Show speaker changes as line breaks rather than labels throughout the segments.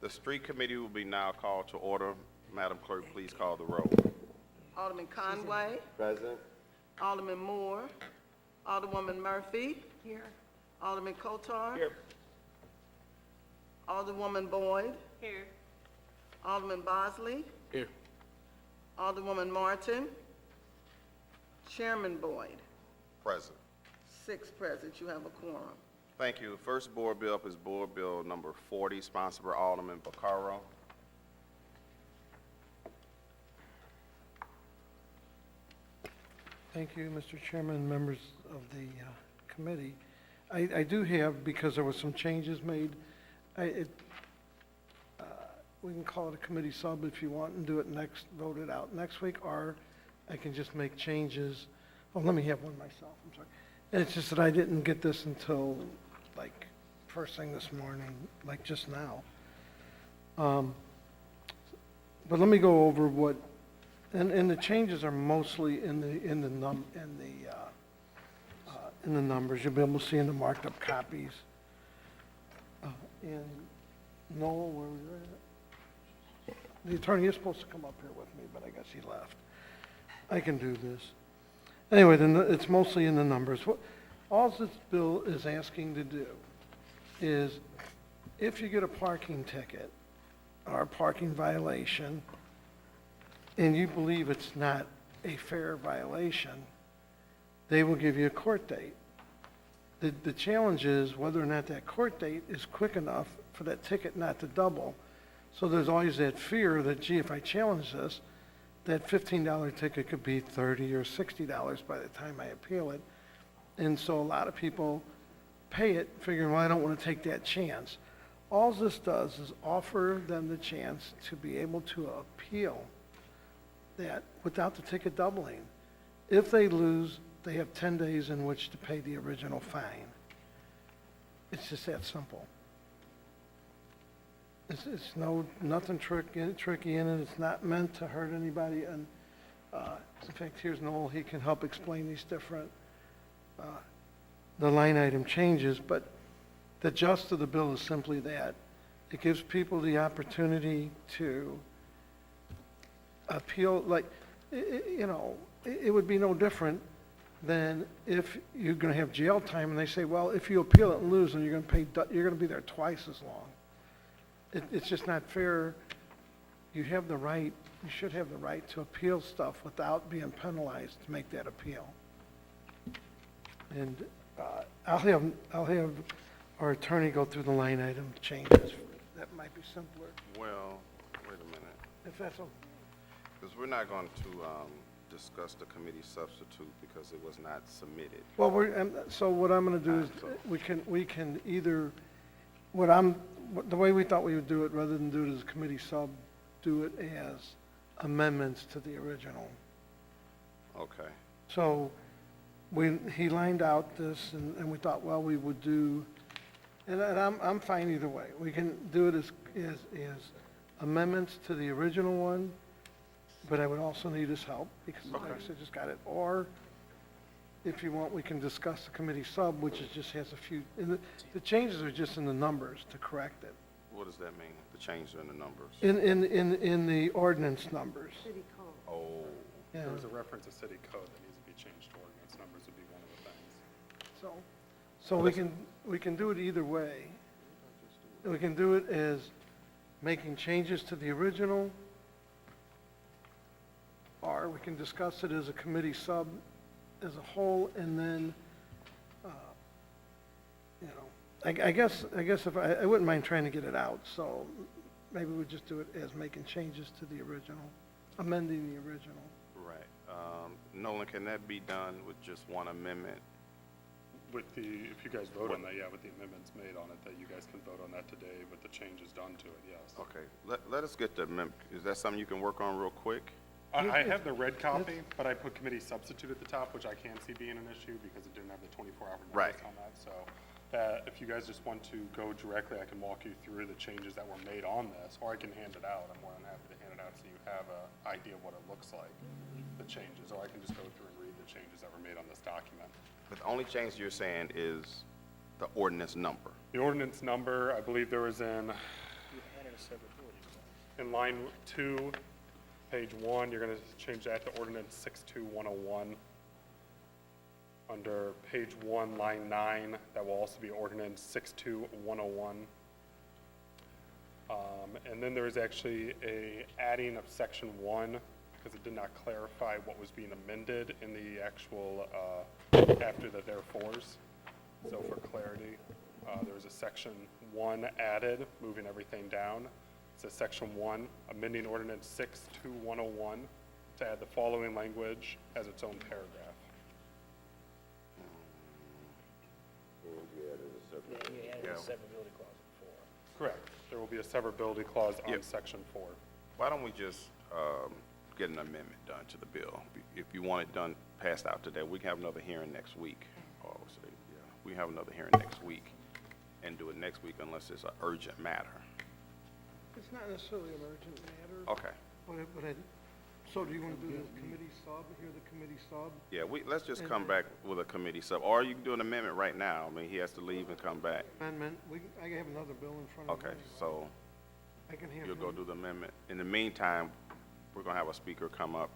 The street committee will be now called to order. Madam Clerk, please call the roll.
Alderman Conway.
Present.
Alderman Moore. Alderwoman Murphy. Here. Alderman Kotar.
Here.
Alderwoman Boyd.
Here.
Alderman Bosley.
Here.
Alderwoman Martin. Chairman Boyd.
Present.
6 present. You have a quorum.
Thank you. First board bill up is Board Bill number 40, sponsored by Alderman Vaccaro.
Thank you, Mr. Chairman, members of the committee. I do have, because there were some changes made, we can call it a committee sub if you want and do it next, vote it out next week, or I can just make changes. Oh, let me have one myself, I'm sorry. And it's just that I didn't get this until like first thing this morning, like just now. But let me go over what, and the changes are mostly in the numbers. You'll be able to see in the marked up copies. And Noel, where was that? The attorney is supposed to come up here with me, but I guess he left. I can do this. Anyway, then it's mostly in the numbers. All this bill is asking to do is, if you get a parking ticket or a parking violation, and you believe it's not a fair violation, they will give you a court date. The challenge is whether or not that court date is quick enough for that ticket not to double. So there's always that fear that, gee, if I challenge this, that $15 ticket could be $30 or $60 by the time I appeal it. And so a lot of people pay it, figuring, well, I don't want to take that chance. All this does is offer them the chance to be able to appeal that without the ticket doubling. If they lose, they have 10 days in which to pay the original fine. It's just that simple. It's nothing tricky in it. It's not meant to hurt anybody. And in fact, here's Noel. He can help explain these different the line item changes. But the gist of the bill is simply that it gives people the opportunity to appeal. Like, it would be no different than if you're going to have jail time and they say, well, if you appeal it and lose, then you're going to be there twice as long. It's just not fair. You have the right, you should have the right to appeal stuff without being penalized to make that appeal. And I'll have our attorney go through the line item changes. That might be simpler,
Well, wait a minute,
if that's okay.
because we're not going to discuss the committee substitute because it was not submitted.
Well, so what I'm going to do is we can either, the way we thought we would do it, rather than do it as a committee sub, do it as amendments to the original.
Okay.
So he lined out this, and we thought, well, we would do, and I'm fine either way. We can do it as amendments to the original one, but I would also need his help because like I said, just got it. Or if you want, we can discuss the committee sub, which just has a few, and the changes are just in the numbers to correct it.
What does that mean? The change in the numbers?
In the ordinance numbers.
City code.
Oh,
Yeah.
There was a reference to city code that needs to be changed to ordinance numbers would be one of the things.
So we can do it either way. We can do it as making changes to the original, or we can discuss it as a committee sub as a whole, and then, I guess if I wouldn't mind trying to get it out, so maybe we'll just do it as making changes to the original, amending the original.
right. Nolan, can that be done with just one amendment?
If you guys vote on that, yeah, with the amendments made on it, that you guys can vote on that today with the changes done to it, yes.
Okay, let us get the is that something you can work on real quick?
I have the red copy, but I put committee substitute at the top, which I can't see being an issue because it didn't have the 24-hour
Right.
notice on that. So if you guys just want to go directly, I can walk you through the changes that were made on this, or I can hand it out. I'm more than happy to hand it out so you have an idea of what it looks like, the changes, or I can just go through and read the changes that were made on this document.
But the only change you're saying is the ordinance number.
The ordinance number, I believe there was in, In line 2, page 1, you're going to change that to ordinance 62101. Under page 1, line 9, that will also be ordinance 62101. And then there is actually a adding of section 1, because it did not clarify what was being amended in the actual, after the therefores. So for clarity, there was a section 1 added, moving everything down. It says section 1, amending ordinance 62101 to add the following language as its own paragraph.
You added a severability clause before.
Correct. There will be a severability clause on
Yep.
section 4.
Why don't we just get an amendment done to the bill? If you want it done, passed out today, we can have another hearing next week. Or, say, yeah, we have another hearing next week and do it next week unless it's an urgent matter.
It's not necessarily an urgent matter.
Okay.
So do you want to do the committee sub, hear the committee sub?
Yeah, let's just come back with a committee sub, or you can do an amendment right now. I mean, he has to leave and come back.
Amendment, I have another bill in front of me.
Okay, so
I can have
you'll go
him.
do the amendment. In the meantime, we're gonna have a speaker come up.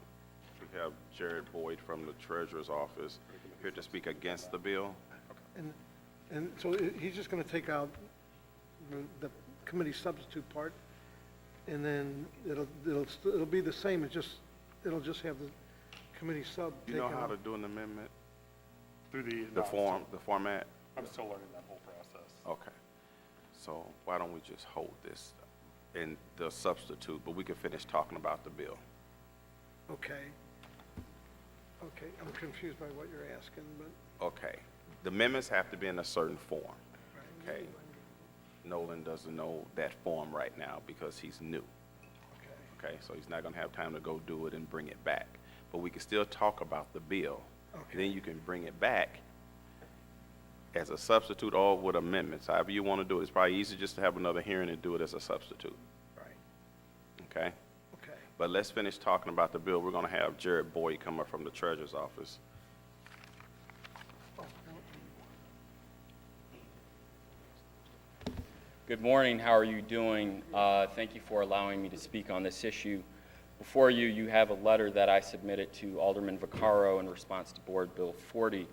We have Jared Boyd from the Treasurer's Office here to speak against the bill.
And so he's just going to take out the committee substitute part, and then it'll be the same, it'll just have the committee sub
You
take
know
out.
how to do an amendment?
Through the
The format?
I'm still learning that whole process.
Okay. So why don't we just hold this in the substitute, but we can finish talking about the bill.
Okay, I'm confused by what you're asking, but,
Okay. The amendments have to be in a certain form.
right.
Okay. Nolan doesn't know that form right now because he's new.
Okay,
Okay, so he's not gonna have time to go do it and bring it back. But we can still talk about the bill.
Okay.
Then you can bring it back as a substitute or with amendments, however you wanna do it. It's probably easier just to have another hearing and do it as a substitute,
right,
okay?
okay.
But let's finish talking about the bill. We're gonna have Jared Boyd come up from the Treasurer's Office.
Oh,
Good morning. How are you doing? Thank you for allowing me to speak on this issue. Before you, you have a letter that I submitted to Alderman Vaccaro in response to Board Bill 40.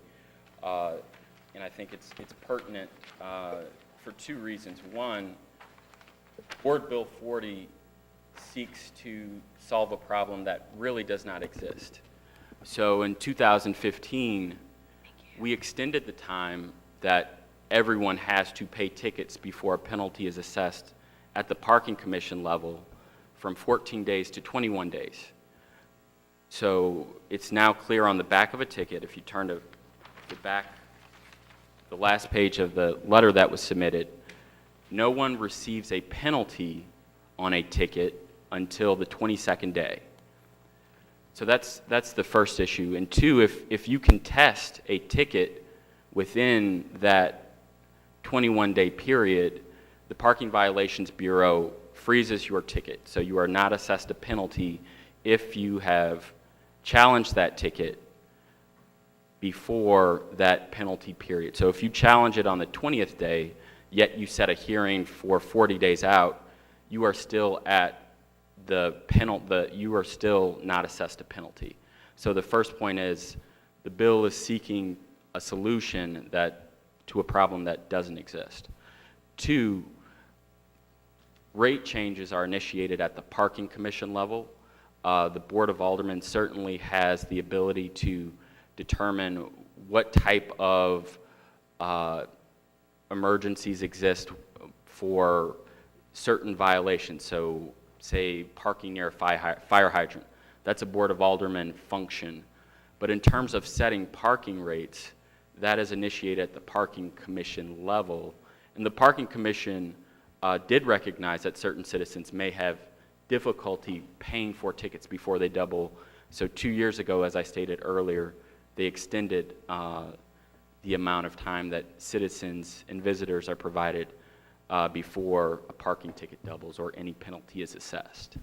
And I think it's pertinent for two reasons. One, Board Bill 40 seeks to solve a problem that really does not exist. So in 2015, we extended the time that everyone has to pay tickets before a penalty is assessed at the parking commission level from 14 days to 21 days. So it's now clear on the back of a ticket, if you turn to the back, the last page of the letter that was submitted, no one receives a penalty on a ticket until the 22nd day. So that's the first issue. And two, if you contest a ticket within that 21-day period, the Parking Violations Bureau freezes your ticket. So you are not assessed a penalty if you have challenged that ticket before that penalty period. So if you challenge it on the 20th day, yet you set a hearing for 40 days out, you are still at the penalty, you are still not assessed a penalty. So the first point is the bill is seeking a solution to a problem that doesn't exist. Two, rate changes are initiated at the parking commission level. The Board of Aldermen certainly has the ability to determine what type of emergencies exist for certain violations. So say parking near a fire hydrant. That's a Board of Aldermen function. But in terms of setting parking rates, that is initiated at the Parking Commission level. And the Parking Commission did recognize that certain citizens may have difficulty paying for tickets before they double. So 2 years ago, as I stated earlier, they extended the amount of time that citizens and visitors are provided before a parking ticket doubles or any penalty is assessed.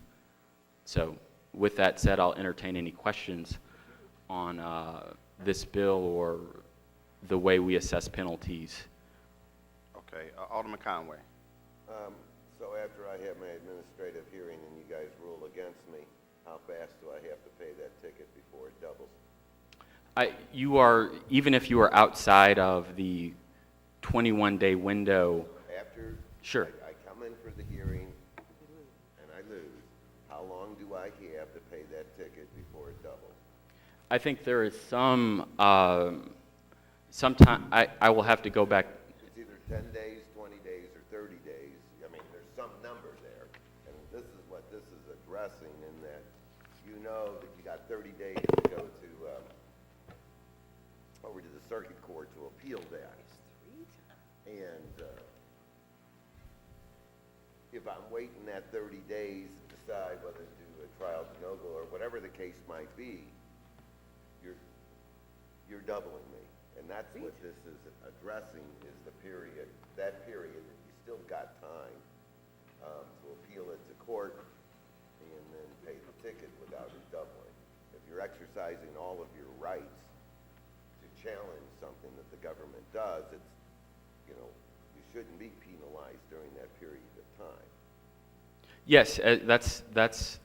So with that said, I'll entertain any questions on this bill or the way we assess penalties.
Okay, Alderman Conway.
So after I have my administrative hearing and you guys rule against me, how fast do I have to pay that ticket before it doubles?
You are, even if you are outside of the 21-day window,
After
sure.
I come in for the hearing and I lose, how long do I have to pay that ticket before it doubles?
I think there is some time, I will have to go back.
It's either 10 days, 20 days, or 30 days. I mean, there's some number there. And this is what this is addressing, in that you know that you got 30 days to go to, over to the circuit court to appeal that. And if I'm waiting that 30 days to decide whether to do a trial de novo or whatever the case might be, you're doubling me. And that's what this is addressing, is the period, that period that you still got time to appeal it to court and then pay the ticket without it doubling. If you're exercising all of your rights to challenge something that the government does, it's, you know, you shouldn't be penalized during that period of time.
Yes, that's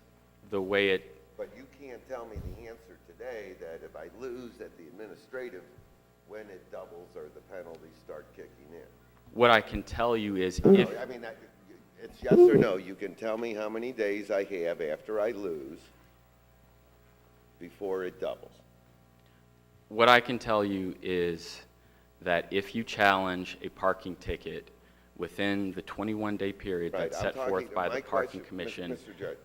the way it,
But you can't tell me the answer today that if I lose at the administrative, when it doubles or the penalties start kicking in.
what I can tell you is
No,
if,
I mean, it's yes or no. You can tell me how many days I have after I lose before it doubles.
what I can tell you is that if you challenge a parking ticket within the 21-day period
Right,
that's
I'm
set forth
talking-
by
my
the parking
question-
commission,
Mr. Judge,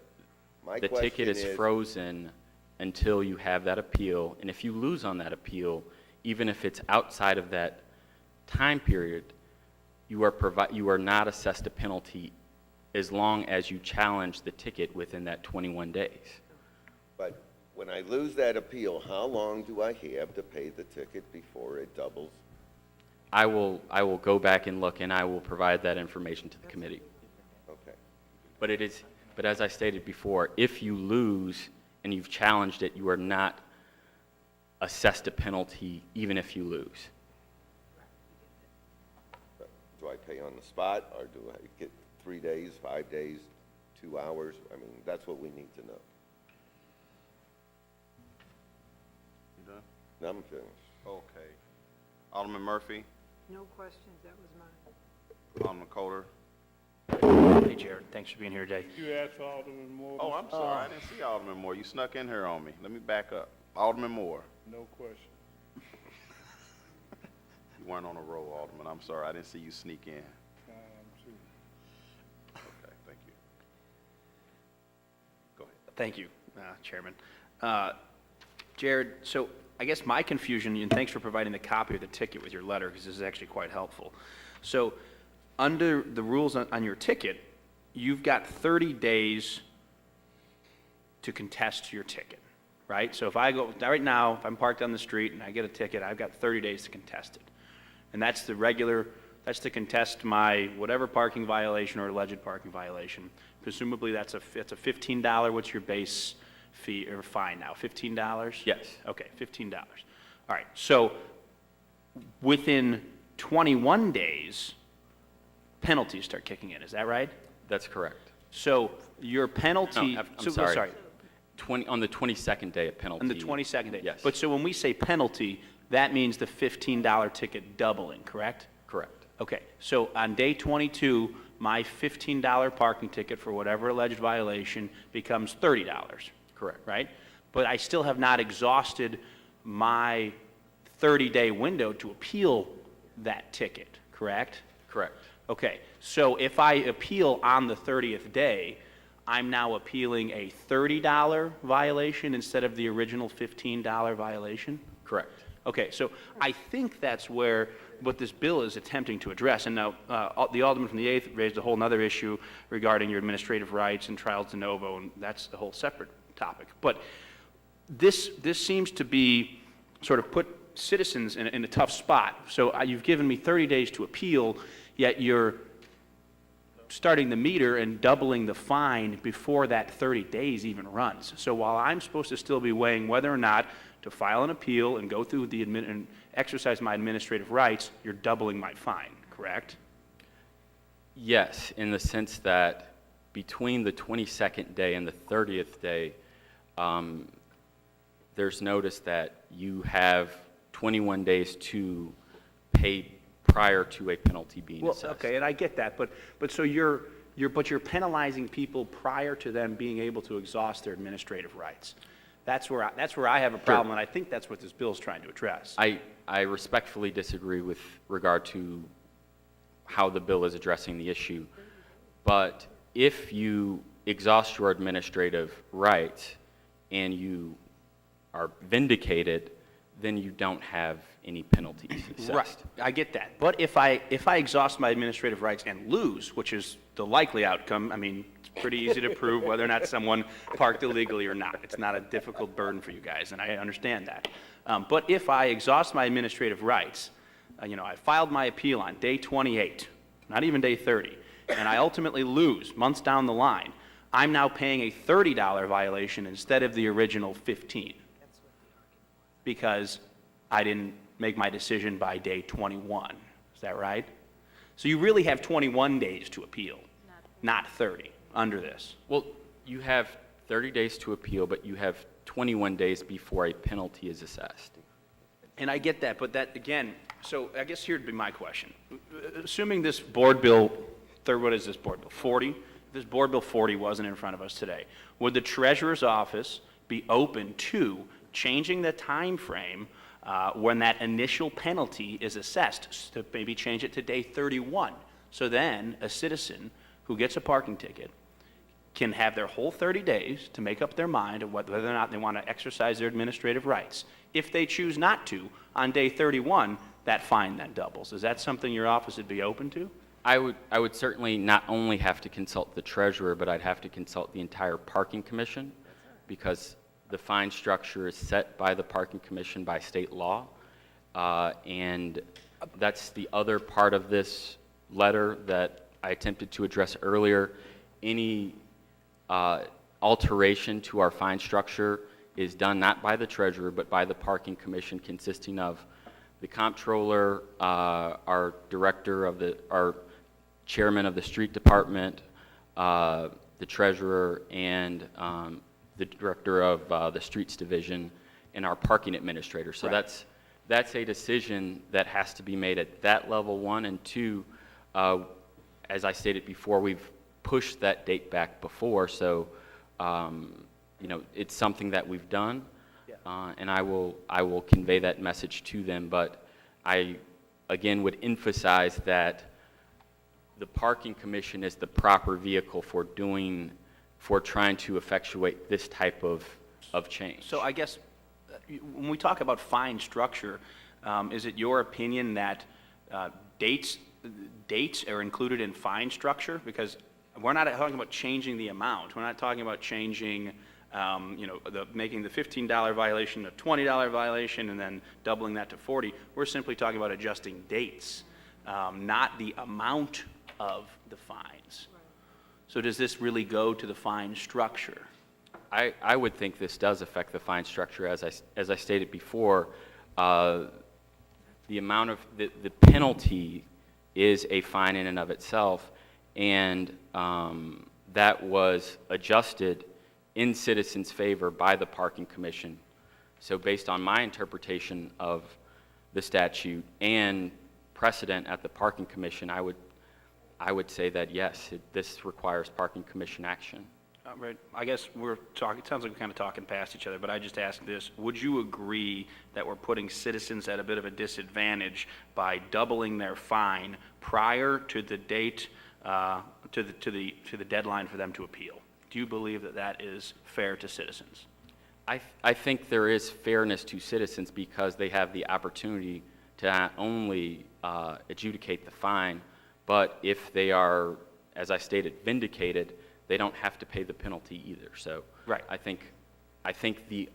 my
the ticket is
question
frozen until you have that appeal. And if you lose on that appeal, even if it's outside of that time period, you are not assessed a penalty as long as you challenge the ticket within that 21 days.
But when I lose that appeal, how long do I have to pay the ticket before it doubles?
I will go back and look, and I will provide that information to the committee.
Okay.
But as I stated before, if you lose and you've challenged it, you are not assessed a penalty even if you lose.
But do I pay on the spot, or do I get 3 days, 5 days, 2 hours? I mean, that's what we need to know.
You done?
Now I'm finished.
Okay. Alderman Murphy,
No questions, that was mine.
Alderman Coulter.
Hey, Jared, thanks for being here today.
You asked for Alderman Moore.
Oh, I'm sorry, I didn't see Alderman Moore. You snuck in here on me. Let me back up. Alderman Moore.
No question.
You weren't on a roll, Alderman. I'm sorry, I didn't see you sneak in.
I am too.
Okay, thank you. Go ahead.
Thank you, Chairman. Jared, so I guess my confusion, and thanks for providing the copy of the ticket with your letter, because this is actually quite helpful. So, under the rules on your ticket, you've got 30 days to contest your ticket, right? So if I go, right now, if I'm parked on the street and I get a ticket, I've got 30 days to contest it. And that's that's to contest my whatever parking violation or alleged parking violation. Presumably, it's a $15, what's your base fee or fine now, $15?
Yes.
Okay, $15. All right, so within 21 days, penalties start kicking in, is that right?
That's correct.
So your penalty.
No, I'm
so-
sorry. On the 22nd day, a penalty.
On the 22nd day?
Yes.
But so when we say penalty, that means the $15 ticket doubling, correct?
Correct.
Okay, so on day 22, my $15 parking ticket for whatever alleged violation becomes $30.
Correct.
Right? But I still have not exhausted my 30-day window to appeal that ticket, correct?
Correct.
Okay, so if I appeal on the 30th day, I'm now appealing a $30 violation instead of the original $15 violation?
Correct.
Okay, so I think that's what this bill is attempting to address. And now, the Alderman from the 8th raised a whole other issue regarding your administrative rights and trials de novo, and that's a whole separate topic. But this seems to be sort of put citizens in a tough spot. So you've given me 30 days to appeal, yet you're starting the meter and doubling the fine before that 30 days even runs. So while I'm supposed to still be weighing whether or not to file an appeal and go through and exercise my administrative rights, you're doubling my fine, correct?
Yes, in the sense that between the 22nd day and the 30th day, there's notice that you have 21 days to pay prior to a penalty being
Well,
assessed.
okay, and I get that, but so you're penalizing people prior to them being able to exhaust their administrative rights. That's where I have a problem, and I think that's what this bill is trying to address.
I respectfully disagree with regard to how the bill is addressing the issue. But if you exhaust your administrative rights and you are vindicated, then you don't have any penalties assessed.
Right, I get that. But if I exhaust my administrative rights and lose, which is the likely outcome, I mean, it's pretty easy to prove whether or not someone parked illegally or not. It's not a difficult burden for you guys, and I understand that. But if I exhaust my administrative rights, I filed my appeal on day 28, not even day 30, and I ultimately lose months down the line, I'm now paying a $30 violation instead of the original $15 because I didn't make my decision by day 21. Is that right? So you really have 21 days to appeal, not 30 under this.
Well, you have 30 days to appeal, but you have 21 days before a penalty is assessed.
And I get that, but that, again, so I guess here'd be my question. Assuming this board bill, what is this board bill, 40? If this board bill 40 wasn't in front of us today, would the treasurer's office be open to changing the time frame when that initial penalty is assessed, to maybe change it to day 31? So then a citizen who gets a parking ticket can have their whole 30 days to make up their mind of whether or not they want to exercise their administrative rights. If they choose not to, on day 31, that fine then doubles. Is that something your office would be open to?
I would certainly not only have to consult the treasurer, but I'd have to consult the entire parking commission, because the fine structure is set by the parking commission by state law. And that's the other part of this letter that I attempted to address earlier. Any alteration to our fine structure is done not by the treasurer, but by the parking commission, consisting of the comptroller, our chairman of the street department, the treasurer, and the director of the streets division, and our parking administrator. So
Right.
that's a decision that has to be made at that level, one, and two, as I stated before, we've pushed that date back before, so it's something that we've done, and I will convey that message to them. But I again would emphasize that the parking commission is the proper vehicle for trying to effectuate this type of change.
So I guess when we talk about fine structure, is it your opinion that dates are included in fine structure? Because we're not talking about changing the amount. We're not talking about changing, making the $15 violation a $20 violation and then doubling that to 40. We're simply talking about adjusting dates, not the amount of the fines. So does this really go to the fine structure?
I would think this does affect the fine structure. As I stated before, the amount of the penalty is a fine in and of itself, and that was adjusted in citizens' favor by the parking commission. So based on my interpretation of the statute and precedent at the parking commission, I would say that yes, this requires parking commission action.
Right. I guess we're talking, it sounds like we're kind of talking past each other, but I just ask this. Would you agree that we're putting citizens at a bit of a disadvantage by doubling their fine prior to the date, to the deadline for them to appeal? Do you believe that that is fair to citizens?
I think there is fairness to citizens because they have the opportunity to not only adjudicate the fine, but if they are, as I stated, vindicated, they don't have to pay the penalty either. So
Right.
I think the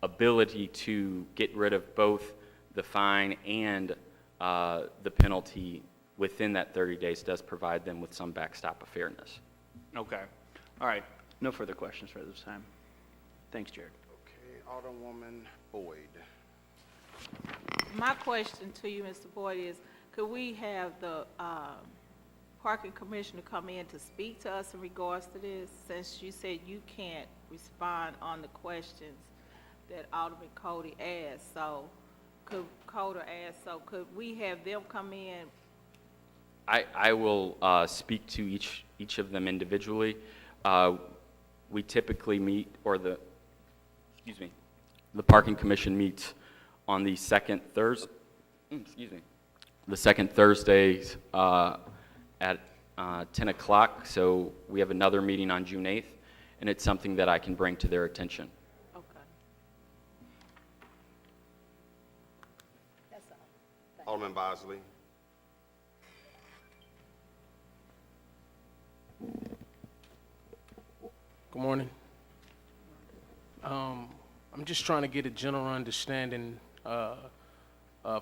ability to get rid of both the fine and the penalty within that 30 days does provide them with some backstop of fairness.
Okay. All right. No further questions for this time. Thanks, Jared.
Okay, Alderwoman Boyd.
My question to you, Mr. Boyd, is could we have the
parking commissioner come in to speak to us in regards to this? Since you said you can't respond on the questions that Alderman Cody asked, so could we have them come in?
I will speak to each of them individually. We typically meet, or the parking commission meets on the second Thursdays at 10 o'clock. So we have another meeting on June 8th, and it's something that I can bring to their attention.
Okay. That's all.
Alderman Bosley.
Good morning. I'm just trying to get a general understanding of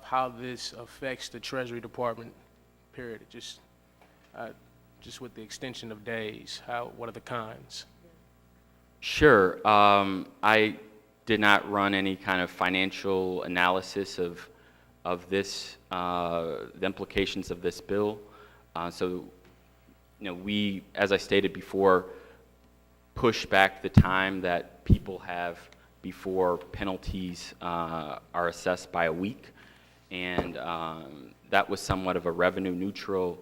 how this affects the Treasury Department, period. Just with the extension of days, what are the cons?
Sure. I did not run any kind of financial analysis of this, the implications of this bill. So, we, as I stated before, push back the time that people have before penalties are assessed by a week, and that was somewhat of a revenue neutral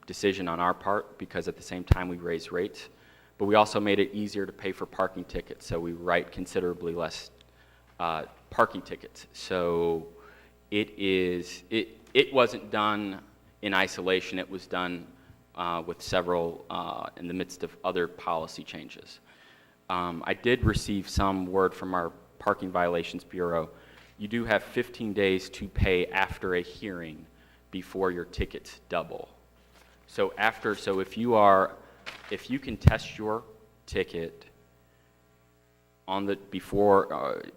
decision on our part, because at the same time we raised rates, but we also made it easier to pay for parking tickets, so we write considerably less parking tickets. So it wasn't done in isolation. It was done with several in the midst of other policy changes. I did receive some word from our Parking Violations Bureau. You do have 15 days to pay after a hearing before your tickets double. So if you can test your ticket on the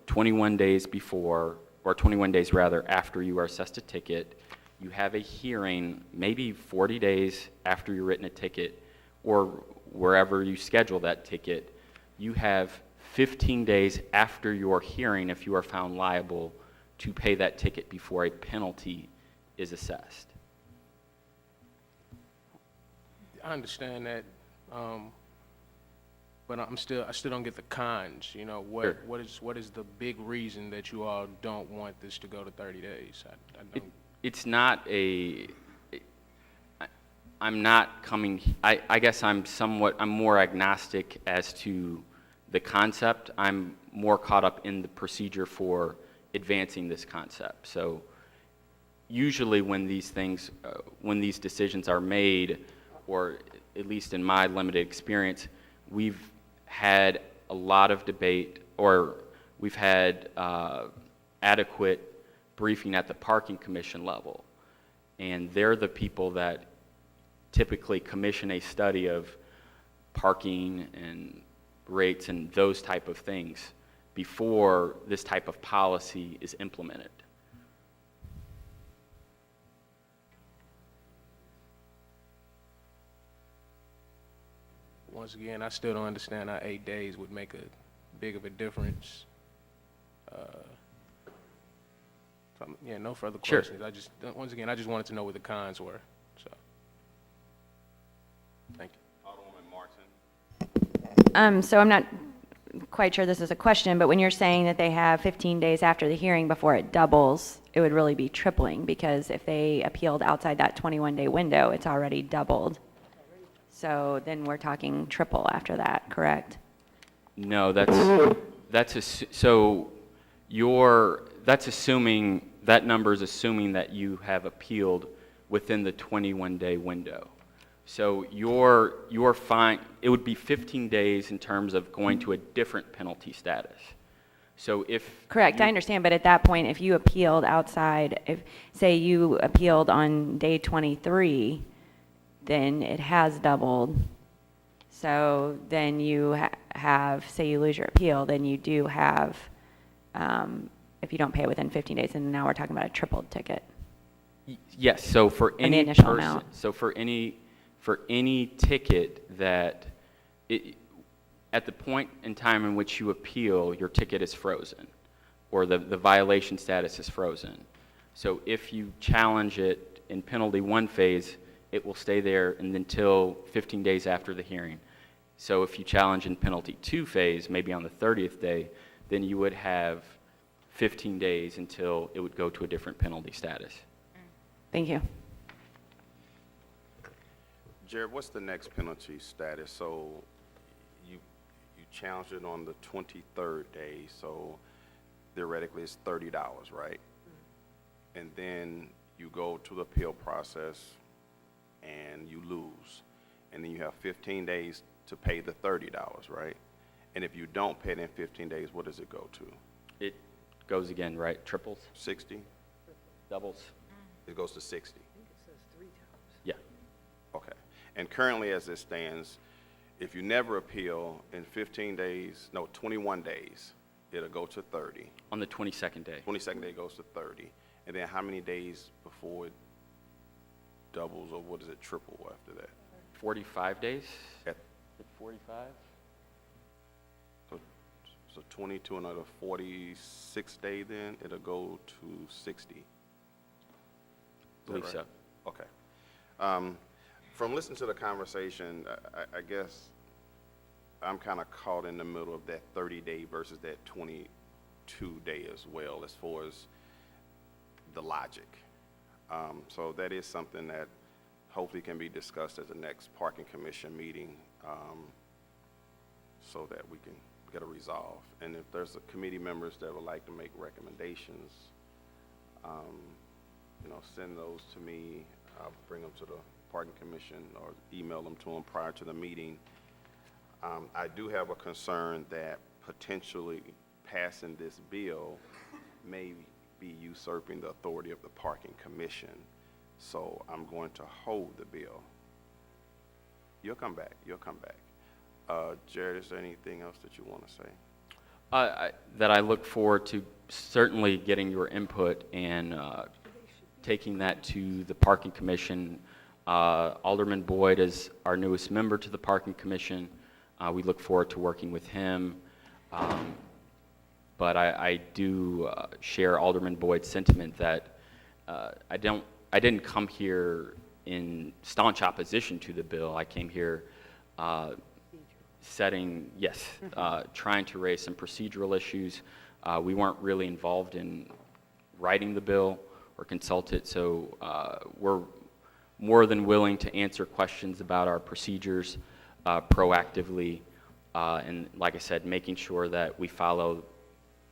21 days before, or 21 days rather, after you are assessed a ticket, you have a hearing maybe 40 days after you're written a ticket, or wherever you schedule that ticket. You have 15 days after your hearing, if you are found liable, to pay that ticket before a penalty is assessed.
I understand that, but I still don't get the cons.
Sure.
What is the big reason that you all don't want this to go to 30 days? I don't.
It's not I'm not coming, I guess I'm more agnostic as to the concept. I'm more caught up in the procedure for advancing this concept. So usually when these decisions are made, or at least in my limited experience, we've had a lot of debate, or we've had adequate briefing at the parking commission level, and they're the people that typically commission a study of parking and rates and those type of things before this type of policy is implemented.
Once again, I still don't understand how 8 days would make a big of a difference. No further
Sure.
questions. Once again, I just wanted to know what the cons were. So, thank you.
Alderwoman Martin.
So I'm not quite sure this is a question, but when you're saying that they have 15 days after the hearing before it doubles, it would really be tripling, because if they appealed outside that 21-day window, it's already doubled. So then we're talking triple after that, correct?
No, that's assuming, that number is assuming that you have appealed within the 21-day window. So your fine, it would be 15 days in terms of going to a different penalty status. So if
Correct, I understand, but at that point, if you appealed outside, say you appealed on day 23, then it has doubled. So then you have, say you lose your appeal, then you do have, if you don't pay within 15 days, and now we're talking about a tripled ticket.
Yes, so for
the
any
initial
person,
amount.
so for any ticket that, at the point in time in which you appeal, your ticket is frozen, or the violation status is frozen. So if you challenge it in penalty 1 phase it will stay there and until 15 days after the hearing. So if you challenge in penalty 2 phase, maybe on the 30th day, then you would have 15 days until it would go to a different penalty status.
Thank you.
Jared, what's the next penalty status? So you challenged it on the 23rd day, so theoretically it's $30, right? And then you go to the appeal process and you lose. And then you have 15 days to pay the $30, right? And if you don't pay it in 15 days, what does it go to?
It goes again, right? Triples,
60?
doubles?
It goes to 60?
Yeah.
Okay. And currently, as it stands, if you never appeal in 15 days, no, 21 days, it'll go to 30.
On the 22nd day.
22nd day goes to 30. And then how many days before it doubles, or what is it, triple after that?
45 days?
At,
At 45?
so 22, another 46 day, then it'll go to 60. Is that
Believe
right?
so.
Okay. From listening to the conversation, I guess I'm kind of caught in the middle of that 30-day versus that 22-day as well, as far as the logic. So that is something that hopefully can be discussed at the next Parking Commission meeting, so that we can get a resolve. And if there's committee members that would like to make recommendations, send those to me. I'll bring them to the Parking Commission or email them to them prior to the meeting. I do have a concern that potentially passing this bill may be usurping the authority of the Parking Commission. So I'm going to hold the bill. You'll come back. Jared, is there anything else that you want to say?
That I look forward to certainly getting your input and taking that to the Parking Commission. Alderman Boyd is our newest member to the Parking Commission. We look forward to working with him. But I do share Alderman Boyd's sentiment that I didn't come here in staunch opposition to the bill. I came here trying to raise some procedural issues. We weren't really involved in writing the bill or consult it, so we're more than willing to answer questions about our procedures proactively, and like I said, making sure that we follow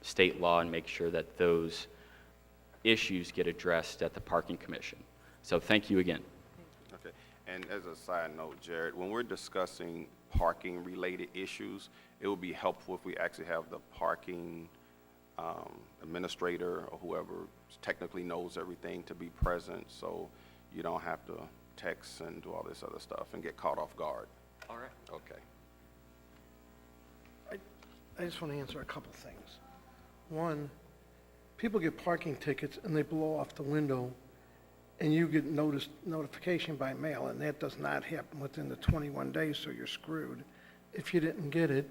state law and make sure that those issues get addressed at the Parking Commission. So thank you again.
Okay. And as a side note, Jared, when we're discussing parking-related issues, it would be helpful if we actually have the parking administrator or whoever technically knows everything to be present, so you don't have to text and do all this other stuff and get caught off guard.
All right.
Okay.
I just want to answer a couple things. One, people get parking tickets and they blow off the window and you get notification by mail, and that does not happen within the 21 days, so you're screwed if you didn't get it.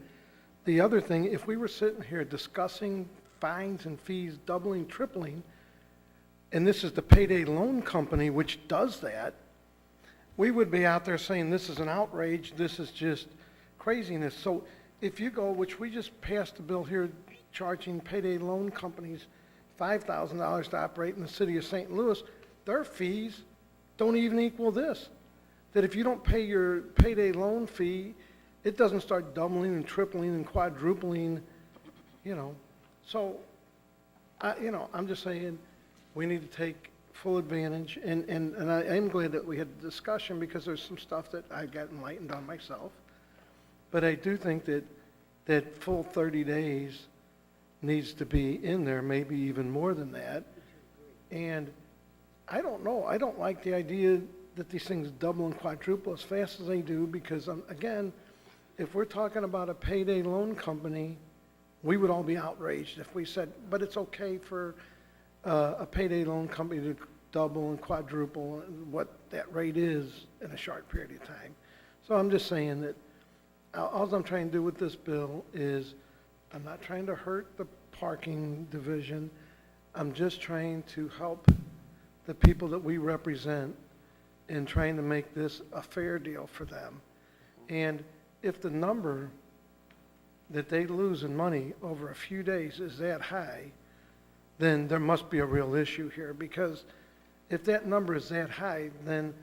The other thing, if we were sitting here discussing fines and fees doubling, tripling, and this is the payday loan company which does that, we would be out there saying this is an outrage, this is just craziness. So if you go, which we just passed a bill here charging payday loan companies $5,000 to operate in the city of St. Louis, their fees don't even equal this. That if you don't pay your payday loan fee, it doesn't start doubling and tripling and quadrupling, So, I'm just saying, we need to take full advantage, and I am glad that we had the discussion, because there's some stuff that I got enlightened on myself. But I do think that full 30 days needs to be in there, maybe even more than that. And I don't know, I don't like the idea that these things double and quadruple as fast as they do, because, again, if we're talking about a payday loan company, we would all be outraged if we said, but it's okay for a payday loan company to double and quadruple what that rate is in a short period of time. So I'm just saying that all I'm trying to do with this bill is, I'm not trying to hurt the parking division. I'm just trying to help the people that we represent in trying to make this a fair deal for them. And if the number that they lose in money over a few days is that high, then there must be a real issue here, because if that number is that high, then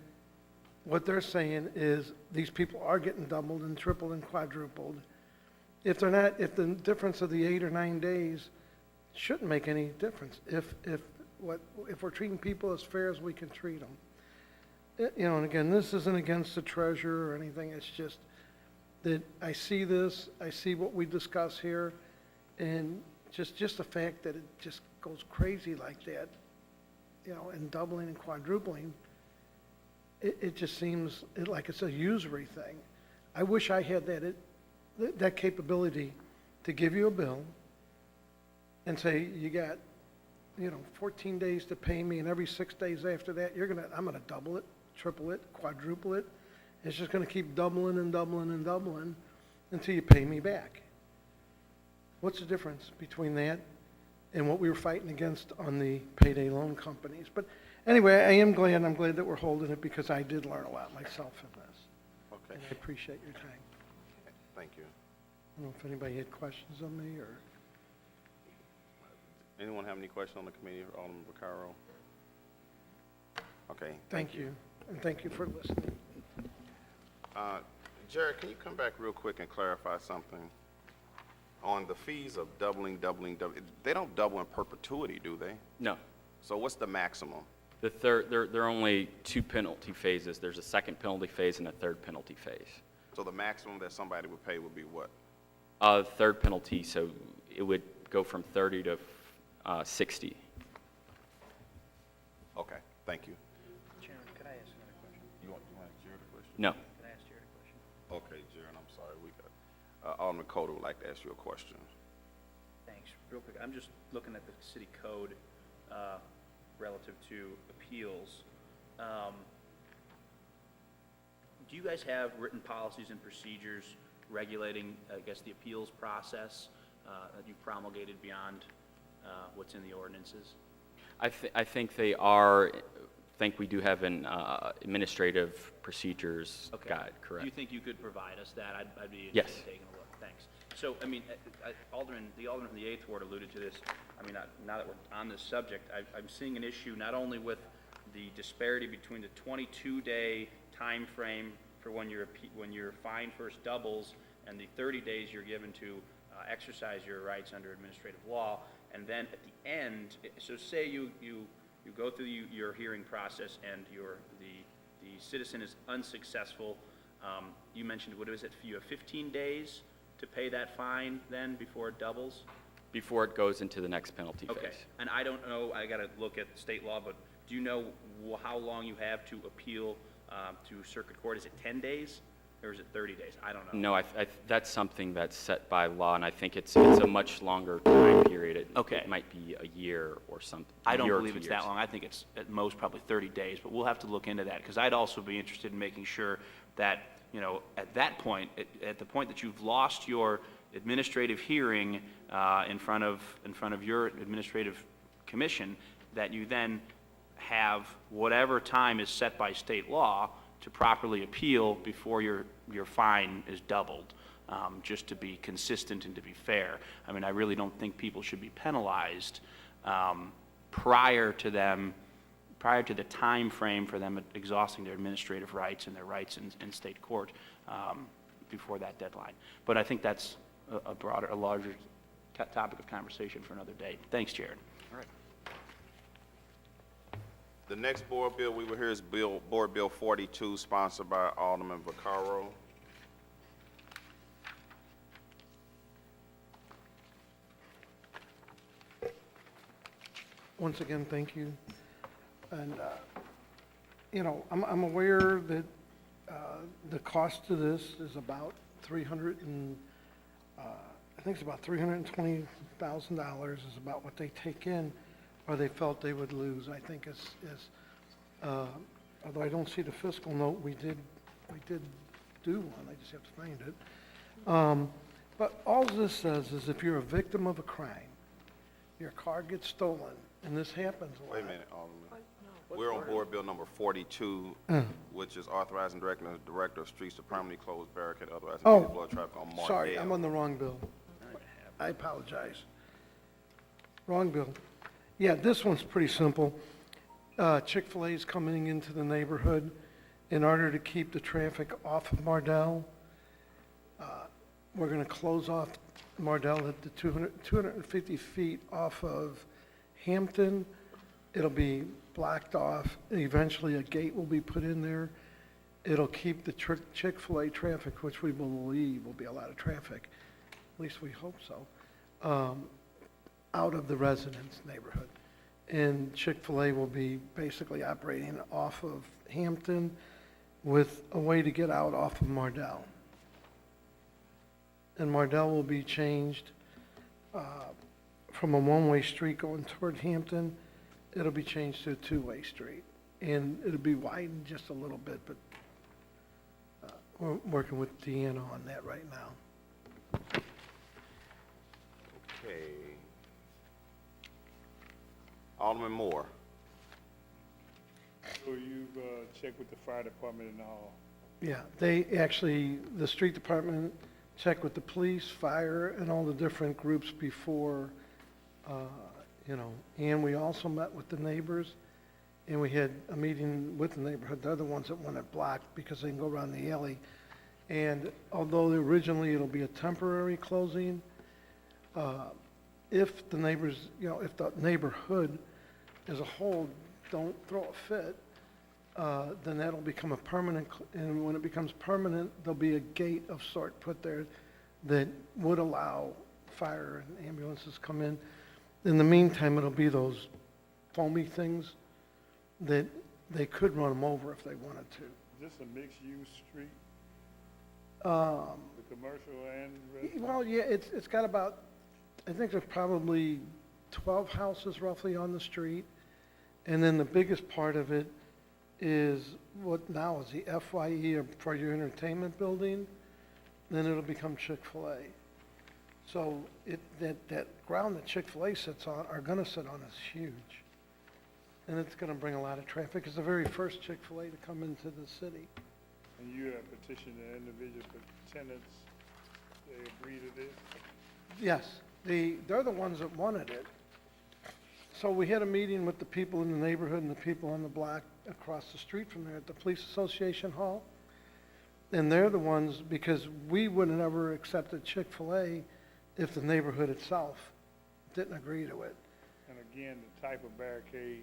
what they're saying is these people are getting doubled and tripled and quadrupled. If they're not, if the difference of the 8 or 9 days shouldn't make any difference, if we're treating people as fair as we can treat them. You know, and again, this isn't against the treasurer or anything, it's just that I see this, I see what we discuss here, and just the fact that it just goes crazy like that, you know, and doubling and quadrupling, it just seems like it's a usury thing. I wish I had that capability to give you a bill and say, you got, 14 days to pay me, and every 6 days after that, I'm gonna double it, triple it, quadruple it. It's just gonna keep doubling and doubling and doubling until you pay me back. What's the difference between that and what we were fighting against on the payday loan companies? But anyway, I'm glad that we're holding it, because I did learn a lot myself in this.
Okay,
And I appreciate your time.
thank you.
I don't know if anybody had questions on me, or,
Anyone have any questions on the committee, Alderman Vaccaro? Okay.
thank you, and thank you for listening.
Jared, can you come back real quick and clarify something? On the fees of doubling, they don't double in perpetuity, do they?
No.
So what's the maximum?
The third, there are only 2 penalty phases. There's a second penalty phase and a third penalty phase.
So the maximum that somebody would pay would be what?
Third penalty, so it would go from 30 to 60.
Okay, thank you.
Chairman, could I ask another question?
You want Jared a question?
No.
Could I ask Jared a question?
Okay, Jared, I'm sorry, we got, Alderman Coda would like to ask you a question.
Thanks. Real quick, I'm just looking at the city code relative to appeals. Do you guys have written policies and procedures regulating, I guess, the appeals process that you've promulgated beyond what's in the ordinances?
I think they are, we do have an administrative procedures
Okay.
guide,
Do
correct?
you think you could provide us that? I'd be
Yes.
interested in taking a look. Thanks. So, I mean, the Alderman from the 8th Ward alluded to this. I mean, now that we're on this subject, I'm seeing an issue not only with the disparity between the 22-day time frame for when your fine first doubles and the 30 days you're given to exercise your rights under administrative law, and then at the end, so say you go through your hearing process and the citizen is unsuccessful. You mentioned, what is it, you have 15 days to pay that fine then before it doubles?
Before it goes into the next penalty phase.
Okay, and I don't know, I gotta look at state law, but do you know how long you have to appeal to circuit court? Is it 10 days or is it 30 days? I don't know.
No, that's something that's set by law, and I think it's a much longer time period.
Okay.
It might be a year or something.
I don't
a year or
believe
2
it's
years.
that long. I think it's at most probably 30 days, but we'll have to look into that, because I'd also be interested in making sure that, at that point, at the point that you've lost your administrative hearing in front of your administrative commission, that you then have whatever time is set by state law to properly appeal before your fine is doubled, just to be consistent and to be fair. I mean, I really don't think people should be penalized prior to the time frame for them exhausting their administrative rights and their rights in state court before that deadline. But I think that's a larger topic of conversation for another day. Thanks, Jared.
All right. The next board bill we will hear is Board Bill 42, sponsored by Alderman Vaccaro.
Once again, thank you. And, I'm aware that the cost to this is about I think it's about $320,000 is about what they take in, or they felt they would lose. I think although I don't see the fiscal note, we did do one, I just have to find it. But all this says is if you're a victim of a crime, your car gets stolen, and this happens a lot.
Wait a minute, Alderman. We're on board bill number 42, which is authorizing director of streets to permanently close barricade, otherwise
Oh,
impede blood traffic on Mardel.
Sorry, I'm on the wrong bill. I apologize. Wrong bill. Yeah, this one's pretty simple. Chick-fil-A's coming into the neighborhood. In order to keep the traffic off of Mardel, we're going to close off Mardel at the 250 feet off of Hampton. It'll be blocked off. Eventually, a gate will be put in there. It'll keep the Chick-fil-A traffic, which we believe will be a lot of traffic, at least we hope so, out of the residence neighborhood. And Chick-fil-A will be basically operating off of Hampton with a way to get out off of Mardel. And Mardel will be changed from a one-way street going toward Hampton. It'll be changed to a two-way street. And it'll be widened just a little bit, but we're working with Deanna on that right now.
Okay. Alderman Moore.
So you've checked with the fire department and all?
Yeah, they actually, the street department checked with the police, fire, and all the different groups before, and we also met with the neighbors, and we had a meeting with the neighborhood. They're the ones that want it blocked because they can go around the alley. And although originally it'll be a temporary closing, if the neighbors, if the neighborhood as a whole don't throw a fit, then that'll become a permanent, and when it becomes permanent, there'll be a gate of sort put there that would allow fire and ambulances to come in. In the meantime, it'll be those foamy things that they could run them over if they wanted to.
Is this a mixed-use street? The commercial and residential?
Well, yeah, it's got about, I think there's probably 12 houses roughly on the street. And then the biggest part of it is what now is the FYE, or for your entertainment building. Then it'll become Chick-fil-A. So that ground that Chick-fil-A sits on, are gonna sit on, is huge. And it's gonna bring a lot of traffic. It's the very first Chick-fil-A to come into the city.
And you have petitioned the individual tenants, they agree to this?
Yes, they're the ones that wanted it. So we had a meeting with the people in the neighborhood and the people on the block across the street from there at the Police Association Hall. And they're the ones, because we would have never accepted Chick-fil-A if the neighborhood itself didn't agree to it.
And again, the type of barricade,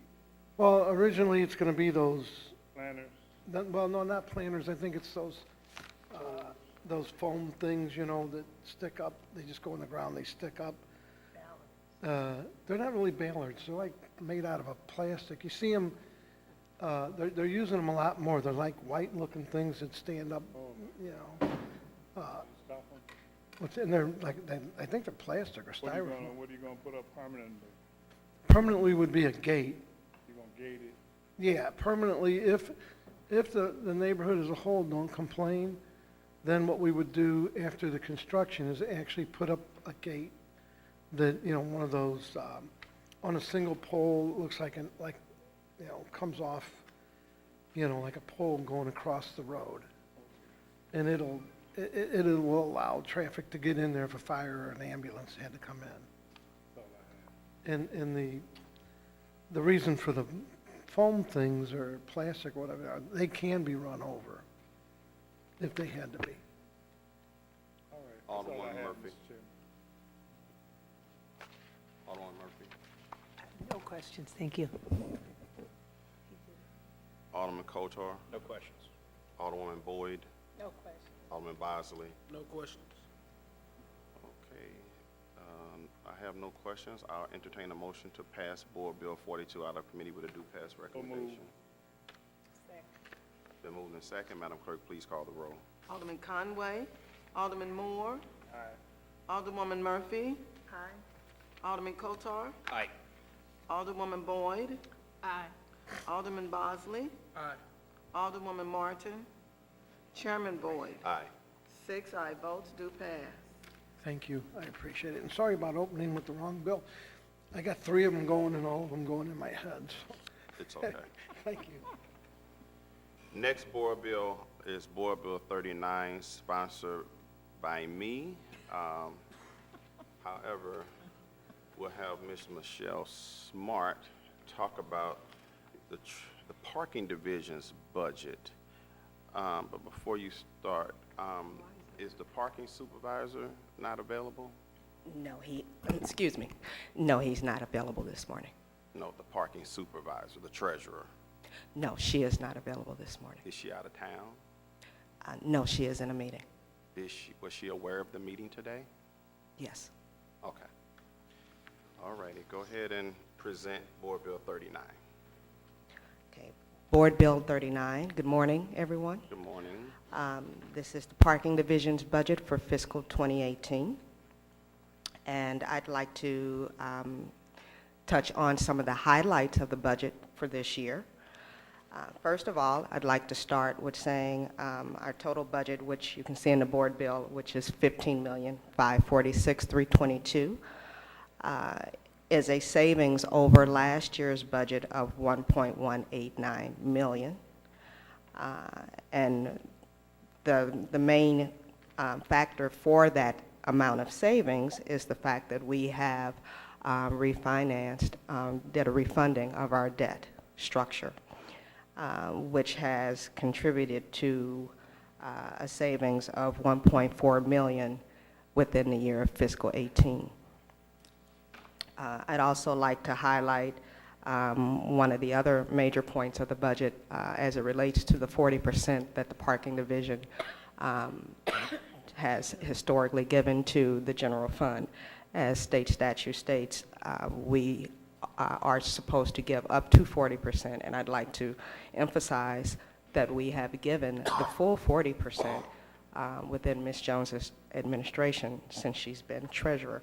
Well, originally it's gonna be those,
planters,
well, no, not planters, I think it's those foam things, that stick up, they just go in the ground, they stick up. They're not really ballards, they're like made out of a plastic. You see them, they're using them a lot more. They're like white-looking things that stand up,
stop them?
and they're like, I think they're plastic or
What are
styrofoam.
you gonna put up permanently?
Permanently would be a gate.
You gonna gate it?
Yeah, permanently, if the neighborhood as a whole don't complain, then what we would do after the construction is actually put up a gate that, one of those, on a single pole, looks like comes off, like a pole going across the road. And it will allow traffic to get in there if a fire or an ambulance had to come in.
That's all I have.
And the reason for the foam things or plastic, whatever, they can be run over if they had to be.
All right, that's all I
Alderman
have,
Murphy.
Mr. Chairman.
Alderman Murphy.
No questions, thank you.
Alderman Kotar.
No questions.
Alderwoman Boyd.
No question.
Alderman Bosley.
No questions.
Okay. I have no questions. I'll entertain a motion to pass Board Bill 42 out of committee with a due pass recommendation. Been moved and second. Madam Clerk, please call the roll.
Alderman Conway, Alderman Moore,
Aye.
Alderwoman Murphy,
Aye.
Alderman Kotar,
Aye.
Alderwoman Boyd,
Aye.
Alderman Bosley,
Aye.
Alderwoman Martin, Chairman Boyd.
Aye.
6 aye votes do pass.
Thank you, I appreciate it. And sorry about opening with the wrong bill. I got 3 of them going and all of them going in my head, so.
It's okay.
Thank you.
Next board bill is Board Bill 39, sponsored by me. However, we'll have Ms. Michelle Smart talk about the parking division's budget. But before you start, is the parking supervisor not available?
No, excuse me. No, he's not available this morning.
No, the parking supervisor, the treasurer.
No, she is not available this morning.
Is she out of town?
No, she is in a meeting.
Was she aware of the meeting today?
Yes.
Okay. All righty, go ahead and present Board Bill 39.
Okay. Board Bill 39. Good morning, everyone.
Good morning.
This is the Parking Division's budget for fiscal 2018. And I'd like to touch on some of the highlights of the budget for this year. First of all, I'd like to start with saying our total budget, which you can see in the board bill, which is $15,546,322, is a savings over last year's budget of $1.189 million. And the main factor for that amount of savings is the fact that we have refinanced, did a refunding of our debt structure, which has contributed to a savings of $1.4 million within the year of fiscal 18. I'd also like to highlight one of the other major points of the budget as it relates to the 40% that the parking division has historically given to the general fund. As state statute states, we are supposed to give up to 40%, and I'd like to emphasize that we have given the full 40% within Ms. Jones's administration since she's been treasurer.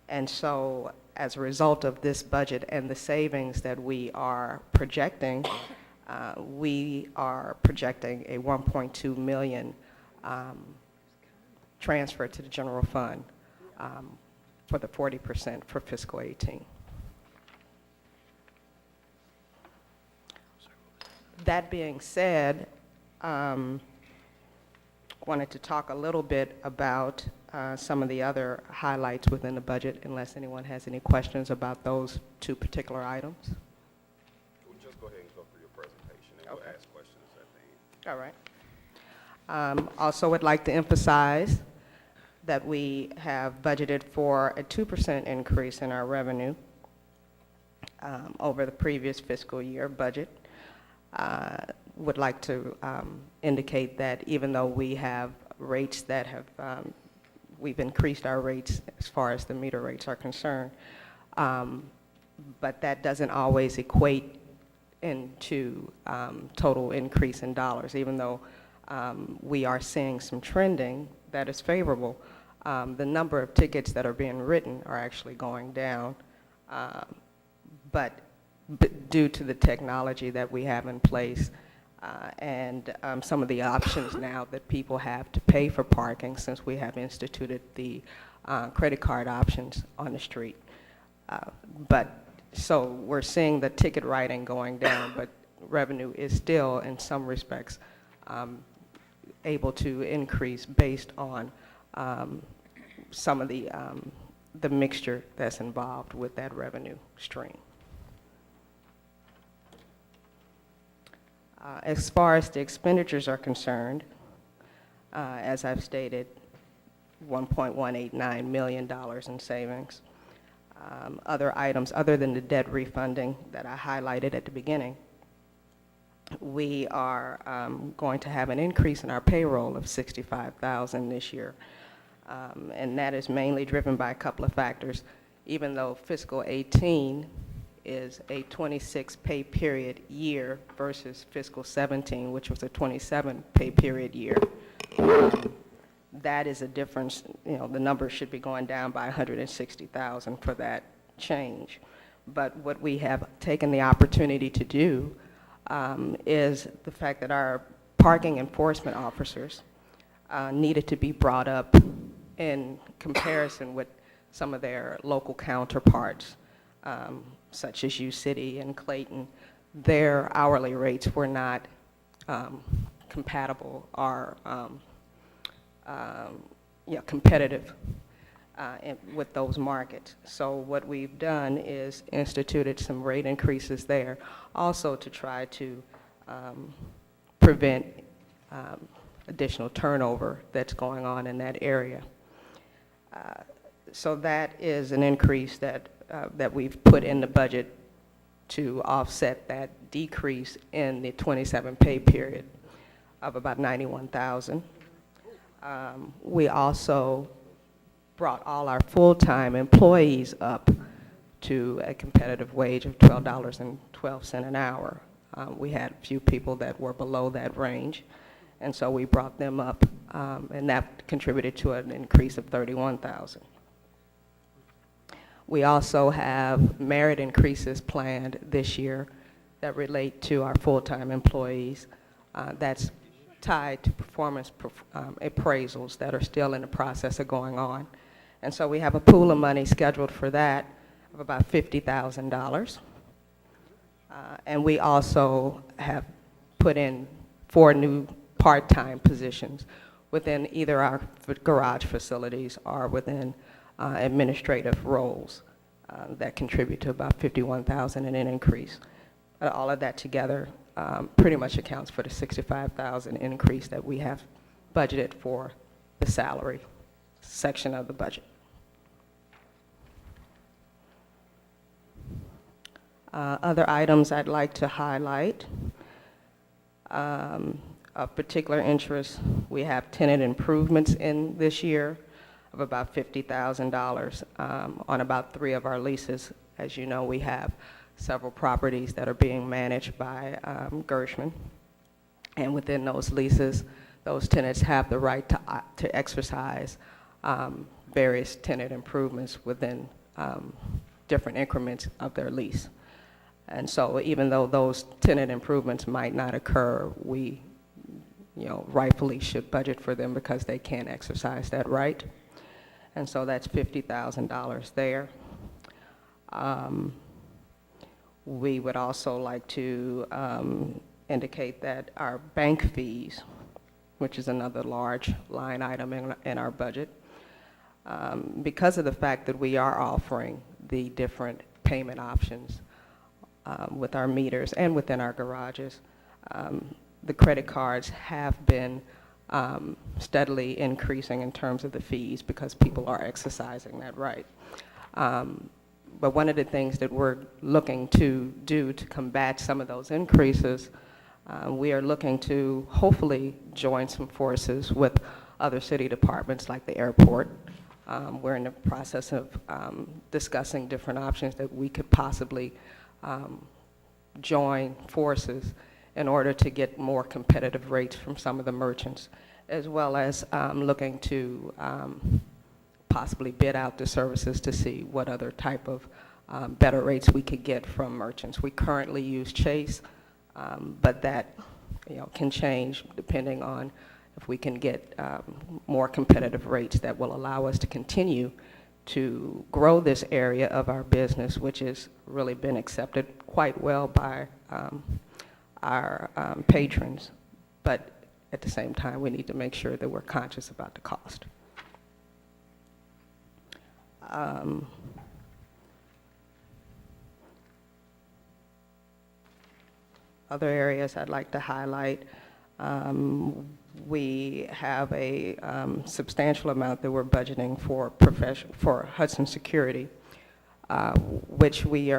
And so as a result of this budget and the savings that we are projecting a $1.2 million transfer to the general fund for the 40% for fiscal 18. That being said, wanted to talk a little bit about some of the other highlights within the budget, unless anyone has any questions about those two particular items.
We'll just go ahead and go through your presentation, and we'll
Okay.
ask questions at the end.
All right. Also would like to emphasize that we have budgeted for a 2% increase in our revenue over the previous fiscal year budget. Would like to indicate that even though we have rates that have, we've increased our rates as far as the meter rates are concerned, but that doesn't always equate into total increase in dollars, even though we are seeing some trending that is favorable. The number of tickets that are being written are actually going down, but due to the technology that we have in place and some of the options now that people have to pay for parking, since we have instituted the credit card options on the street. So we're seeing the ticket writing going down, but revenue is still, in some respects, able to increase based on some of the mixture that's involved with that revenue stream. As far as the expenditures are concerned, as I've stated, $1.189 million in savings. Other items, other than the debt refunding that I highlighted at the beginning, we are going to have an increase in our payroll of $65,000 this year. And that is mainly driven by a couple of factors. Even though fiscal 18 is a 26 pay period year versus fiscal 17, which was a 27 pay period year, that is a difference. You know, the number should be going down by $160,000 for that change. But what we have taken the opportunity to do is the fact that our parking enforcement officers needed to be brought up in comparison with some of their local counterparts, such as U-City and Clayton, their hourly rates were not compatible or competitive with those markets. So what we've done is instituted some rate increases there, also to try to prevent additional turnover that's going on in that area. So that is an increase that we've put in the budget to offset that decrease in the 27 pay period of about $91,000. We also brought all our full-time employees up to a competitive wage of $12.12 an hour. We had a few people that were below that range, and so we brought them up, and that contributed to an increase of $31,000. We also have merit increases planned this year that relate to our full-time employees. That's tied to performance appraisals that are still in the process of going on. And so we have a pool of money scheduled for that of about $50,000. And we also have put in 4 new part-time positions within either our garage facilities or within administrative roles that contribute to about $51,000 in an increase. All of that together pretty much accounts for the $65,000 increase that we have budgeted for the salary section of the budget. Other items I'd like to highlight. Of particular interest, we have tenant improvements in this year of about $50,000 on about 3 of our leases. As you know, we have several properties that are being managed by Gershman. And within those leases, those tenants have the right to exercise various tenant improvements within different increments of their lease. And so even though those tenant improvements might not occur, we rightfully should budget for them because they can exercise that right. And so that's $50,000 there. We would also like to indicate that our bank fees, which is another large line item in our budget, because of the fact that we are offering the different payment options with our meters and within our garages, the credit cards have been steadily increasing in terms of the fees because people are exercising that right. But one of the things that we're looking to do to combat some of those increases, we are looking to hopefully join some forces with other city departments like the airport. We're in the process of discussing different options that we could possibly join forces in order to get more competitive rates from some of the merchants, as well as looking to possibly bid out the services to see what other type of better rates we could get from merchants. We currently use Chase, but that can change depending on if we can get more competitive rates that will allow us to continue to grow this area of our business, which has really been accepted quite well by our patrons. But at the same time, we need to make sure that we're conscious about the cost. Other areas I'd like to highlight, we have a substantial amount that we're budgeting for Hudson Security, which we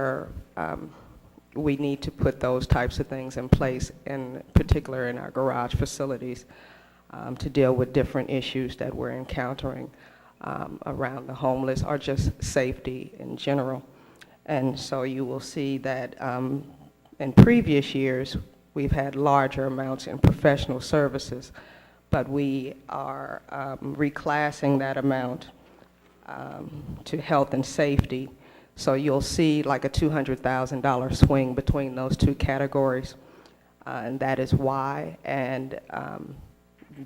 need to put those types of things in place, in particular in our garage facilities, to deal with different issues that we're encountering around the homeless or just safety in general. And so you will see that in previous years, we've had larger amounts in professional services, but we are reclassing that amount to health and safety. So you'll see like a $200,000 swing between those 2 categories, and that is why, and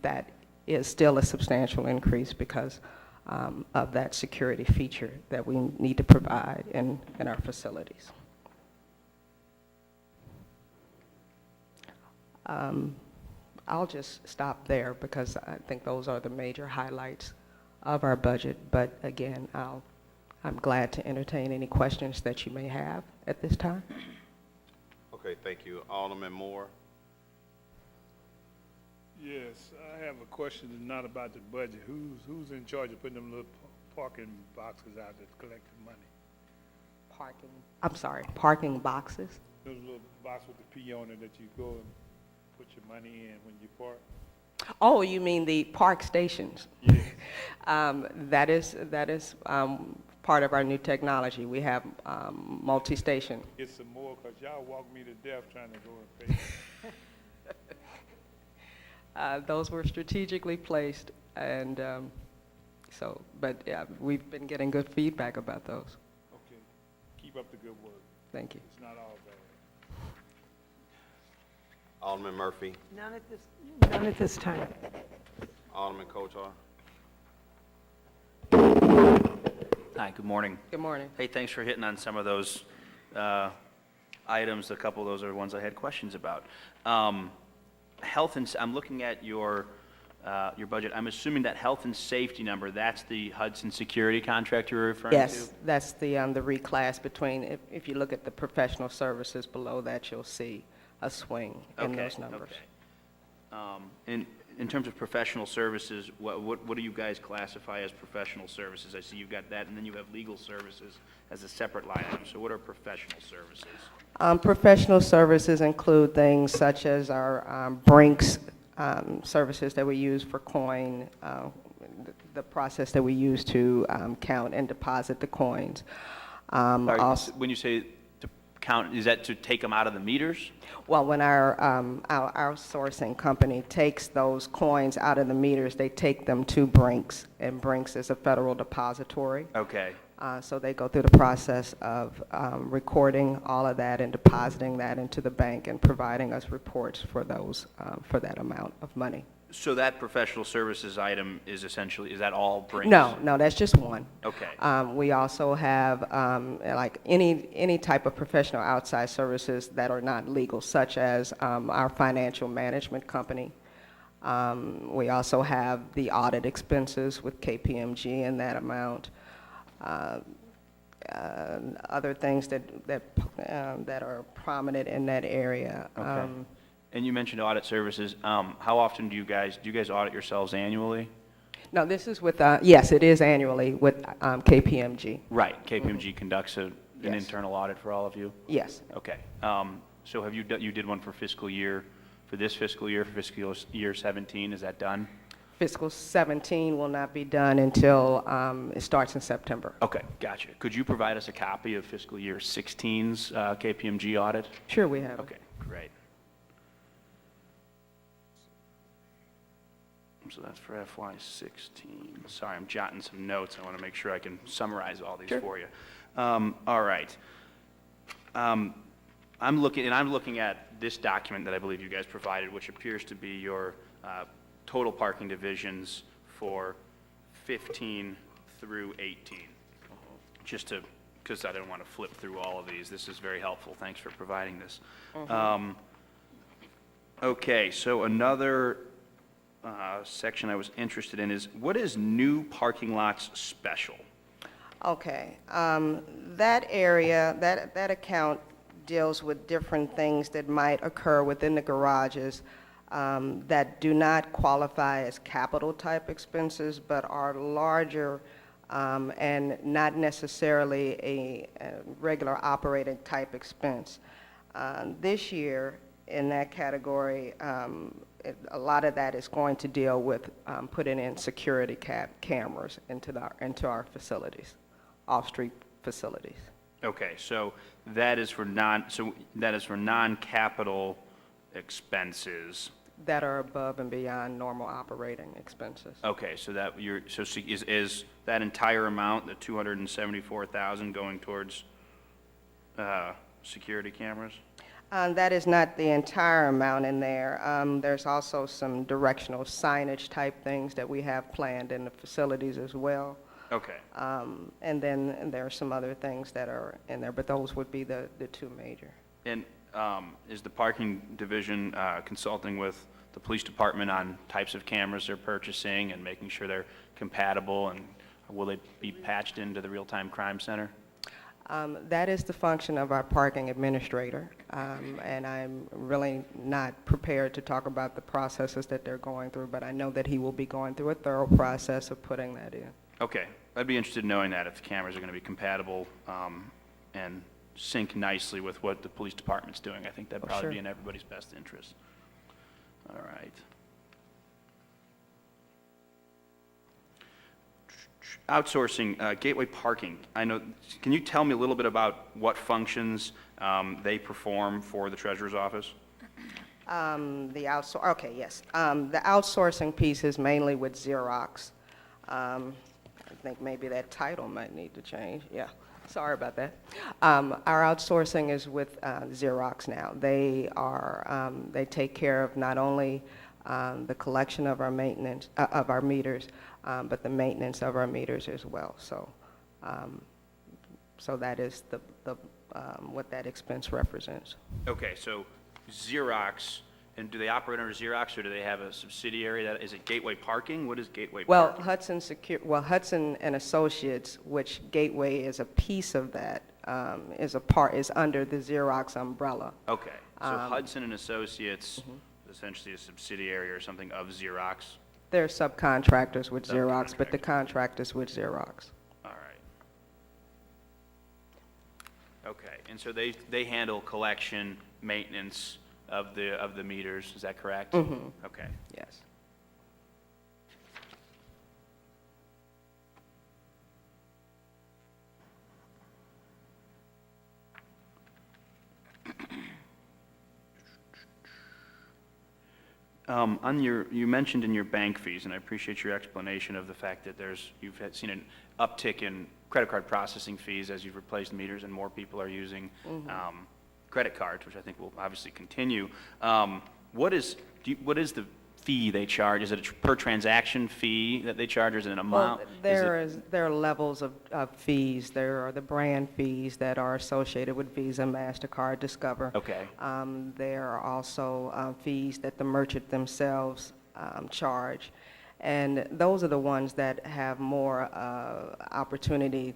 that is still a substantial increase because of that security feature that we need to provide in our facilities. I'll just stop there because I think those are the major highlights of our budget. But again, I'm glad to entertain any questions that you may have at this time.
Okay, thank you. Alderman Moore?
Yes, I have a question that's not about the budget. Who's in charge of putting them little parking boxes out that's collecting money?
Parking boxes?
Those little box with the P on it that you go and put your money in when you park?
Oh, you mean the park stations?
Yes.
That is part of our new technology. We have multi-station.
Get some more, because y'all walk me to death trying to go and pay.
Those were strategically placed, and but yeah, we've been getting good feedback about those.
Okay. Keep up the good work.
Thank you.
It's not all bad.
Alderman Murphy?
None at this time.
Alderman Kotar?
Hi, good morning.
Good morning.
Hey, thanks for hitting on some of those items. A couple of those are ones I had questions about. Health and, I'm looking at your budget. I'm assuming that health and safety number, that's the Hudson Security contract you're referring to?
Yes, that's the reclass between, if you look at the professional services below that, you'll see a swing in those numbers.
Okay. In terms of professional services, what do you guys classify as professional services? I see you've got that, and then you have legal services as a separate line item. So what are professional services?
Professional services include things such as our Brinks services that we use for coin, the process that we use to count and deposit the coins. Also,
When you say to count, is that to take them out of the meters?
well, when our outsourcing company takes those coins out of the meters, they take them to Brinks, and Brinks is a federal depository.
Okay.
So they go through the process of recording all of that and depositing that into the bank and providing us reports for those, for that amount of money.
So that professional services item is essentially, is that all Brinks?
No, that's just one.
Okay.
We also have, like any type of professional outside services that are not legal, such as our financial management company. We also have the audit expenses with KPMG in that amount. Other things that are prominent in that area.
Okay. And you mentioned audit services. How often do you guys audit yourselves annually?
No, this is with, yes, it is annually with KPMG.
Right. KPMG conducts an
Yes.
internal audit for all of you?
Yes.
Okay. So have you did one for this fiscal year, for fiscal year 17, is that done?
Fiscal 17 will not be done until it starts in September.
Okay, gotcha. Could you provide us a copy of fiscal year 16's KPMG audit?
Sure, we have it.
Okay, great. So that's for FY 16. Sorry, I'm jotting some notes. I want to make sure I can summarize all these
Sure.
for you. All right. I'm looking at this document that I believe you guys provided, which appears to be your total parking divisions for 15 through 18. Because I didn't want to flip through all of these. This is very helpful. Thanks for providing this. Okay, so another section I was interested in is, what is new parking lots special?
Okay, that area, that account deals with different things that might occur within the garages that do not qualify as capital type expenses, but are larger and not necessarily a regular operating type expense. This year, in that category, a lot of that is going to deal with putting in security cameras into our facilities, off-street facilities.
Okay, so that is for non-capital expenses.
That are above and beyond normal operating expenses.
Okay, so is that entire amount, the 274,000, going towards security cameras?
That is not the entire amount in there. There's also some directional signage type things that we have planned in the facilities as well.
Okay.
And then there are some other things that are in there, but those would be the two major.
And is the parking division consulting with the police department on types of cameras they're purchasing and making sure they're compatible, and will they be patched into the real-time crime center?
That is the function of our parking administrator, and I'm really not prepared to talk about the processes that they're going through, but I know that he will be going through a thorough process of putting that in.
Okay, I'd be interested in knowing that, if the cameras are going to be compatible and sync nicely with what the police department's doing. I think that'd probably
sure.
be in everybody's best interest. All right. Outsourcing, gateway parking. I know, can you tell me a little bit about what functions they perform for the treasurer's office?
Okay, yes. The outsourcing piece is mainly with Xerox. I think maybe that title might need to change, yeah. Sorry about that. Our outsourcing is with Xerox now. They take care of not only the collection of our maintenance, of our meters, but the maintenance of our meters as well. So, so that is what that expense represents.
Okay, so Xerox, and do they operate under Xerox, or do they have a subsidiary that, is it Gateway Parking? What is Gateway
Well,
Parking?
Hudson and Associates, which Gateway is a piece of that, is under the Xerox umbrella.
Okay, so Hudson and Associates, is essentially a subsidiary or something of Xerox?
They're subcontractors with Xerox, but the contract is with Xerox.
All right. Okay, and so they handle collection, maintenance of the meters, is that correct?
Mm-hmm.
Okay.
Yes.
You mentioned in your bank fees, and I appreciate your explanation of the fact that you've seen an uptick in credit card processing fees as you've replaced meters and more people are using credit cards, which I think will obviously continue. What is the fee they charge? Is it a per transaction fee that they charge, or is it an amount?
Well, there are levels of fees. There are the brand fees that are associated with Visa, MasterCard, Discover.
Okay.
There are also fees that the merchant themselves charge. And those are the ones that have more opportunity,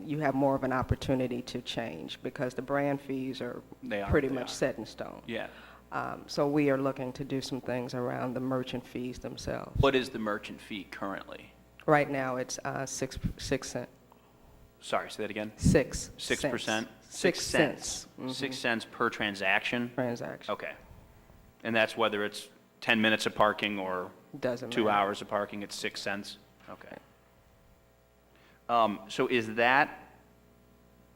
you have more of an opportunity to change, because the brand fees are pretty much set in stone.
Yeah.
So we are looking to do some things around the merchant fees themselves.
What is the merchant fee currently?
Right now, it's 6 cents.
Sorry, say that again?
6
6%?
6 cents.
6 cents per transaction?
Transaction.
Okay. And that's whether it's 10 minutes of parking or
Doesn't
2
matter.
hours of parking, it's 6 cents? Okay. So is that,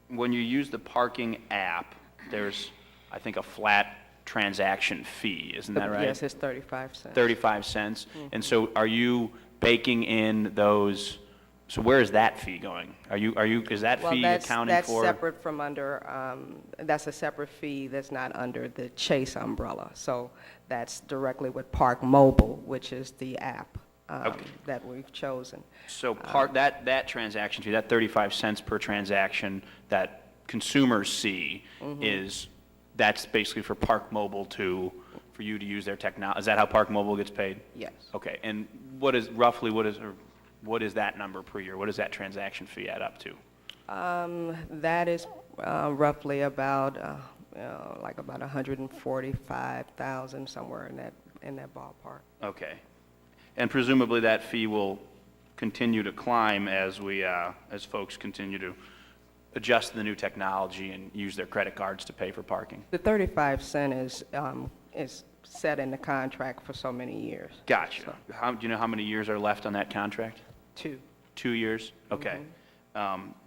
when you use the parking app, there's, I think, a flat transaction fee, isn't that right?
Yes, it's 35 cents.
35 cents? And so are you baking in those, so where is that fee going? Is that
Well,
fee accounting for?
that's separate from under, that's a separate fee that's not under the Chase umbrella. So that's directly with Park Mobile, which is the app that we've chosen.
So that transaction fee, that 35 cents per transaction that consumers see that's basically for Park Mobile for you to use their technology. Is that how Park Mobile gets paid?
Yes.
Okay, and what is that number per year? What does that transaction fee add up to?
That is roughly about, like about 145,000, somewhere in that ballpark.
Okay. And presumably that fee will continue to climb as folks continue to adjust to the new technology and use their credit cards to pay for parking.
The 35 cent is set in the contract for so many years.
Gotcha.
So,
Do you know how many years are left on that contract?
2.
2 years? Okay.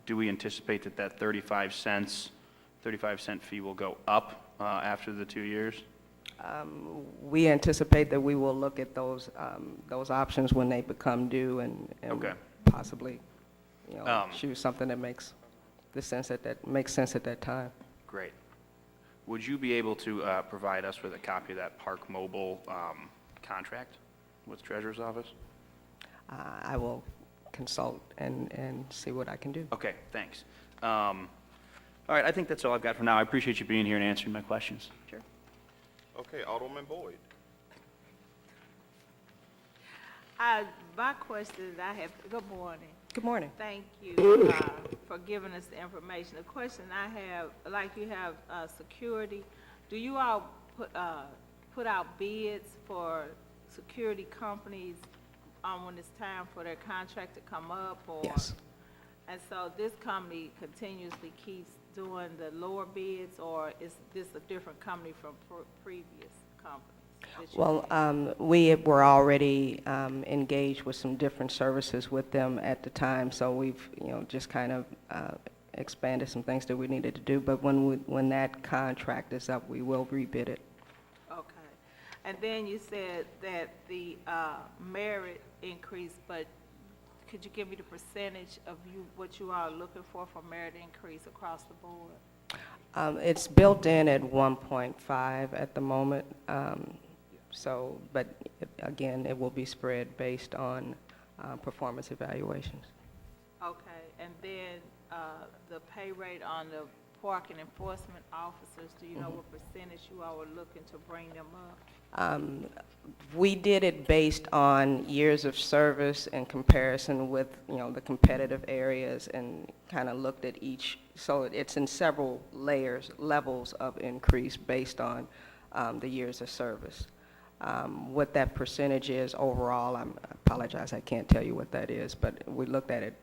Do we anticipate that 35 cent fee will go up after the 2 years?
We anticipate that we will look at those options when they become due and
Okay.
possibly, choose something that makes sense at that time.
Great. Would you be able to provide us with a copy of that Park Mobile contract with Treasurer's Office?
I will consult and see what I can do.
Okay, thanks. All right, I think that's all I've got for now. I appreciate you being here and answering my questions.
Sure.
Okay, Alderman Boyd.
My question is, good morning.
Good morning.
Thank you for giving us the information. The question I have, like you have security, do you all put out bids for security companies when it's time for their contract to come up? Or,
Yes.
and so this company continuously keeps doing the lower bids, or is this a different company from previous companies? that you
Well,
had?
we were already engaged with some different services with them at the time, so we've, just kind of expanded some things that we needed to do. But when that contract is up, we will rebid it.
Okay. And then you said that the merit increase, but could you give me the percentage of what you are looking for merit increase across the board?
It's built in at 1.5 at the moment. But again, it will be spread based on performance evaluations.
Okay, and then the pay rate on the parking enforcement officers, do you know what percentage you all were looking to bring them up?
We did it based on years of service in comparison with, the competitive areas, and kind of looked at each. So it's in several levels of increase based on the years of service. What that percentage is overall, I apologize, I can't tell you what that is, but we looked at it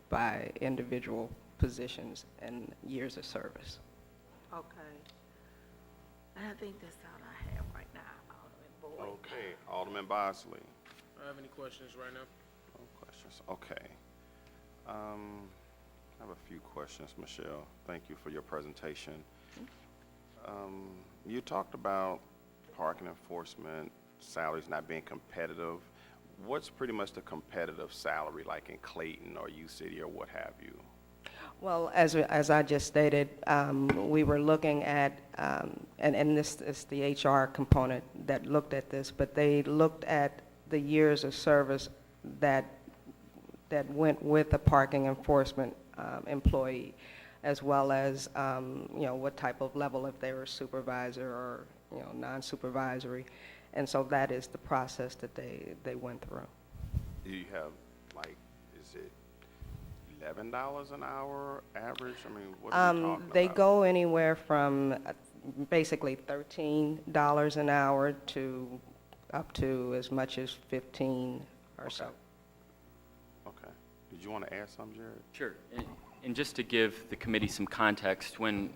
by individual positions and years of service.
Okay. And I think that's all I have right now, Alderman Boyd.
Okay, Alderman Bosley.
I have any questions right now?
No questions, okay. I have a few questions, Michelle. Thank you for your presentation. You talked about parking enforcement salaries not being competitive. What's pretty much the competitive salary like in Clayton or U-City or what have you?
Well, as I just stated, we were looking at, and this is the HR component that looked at this, but they looked at the years of service that went with a parking enforcement employee, as well as, what type of level, if they were supervisor or, non-supervisory. And so that is the process that they went through.
Do you have, like, is it $11 an hour average? I mean, what are we talking
They
about?
go anywhere from basically $13 an hour to up to as much as 15 or so.
Okay. Did you want to add something, Jared?
Sure. And just to give the committee some context, when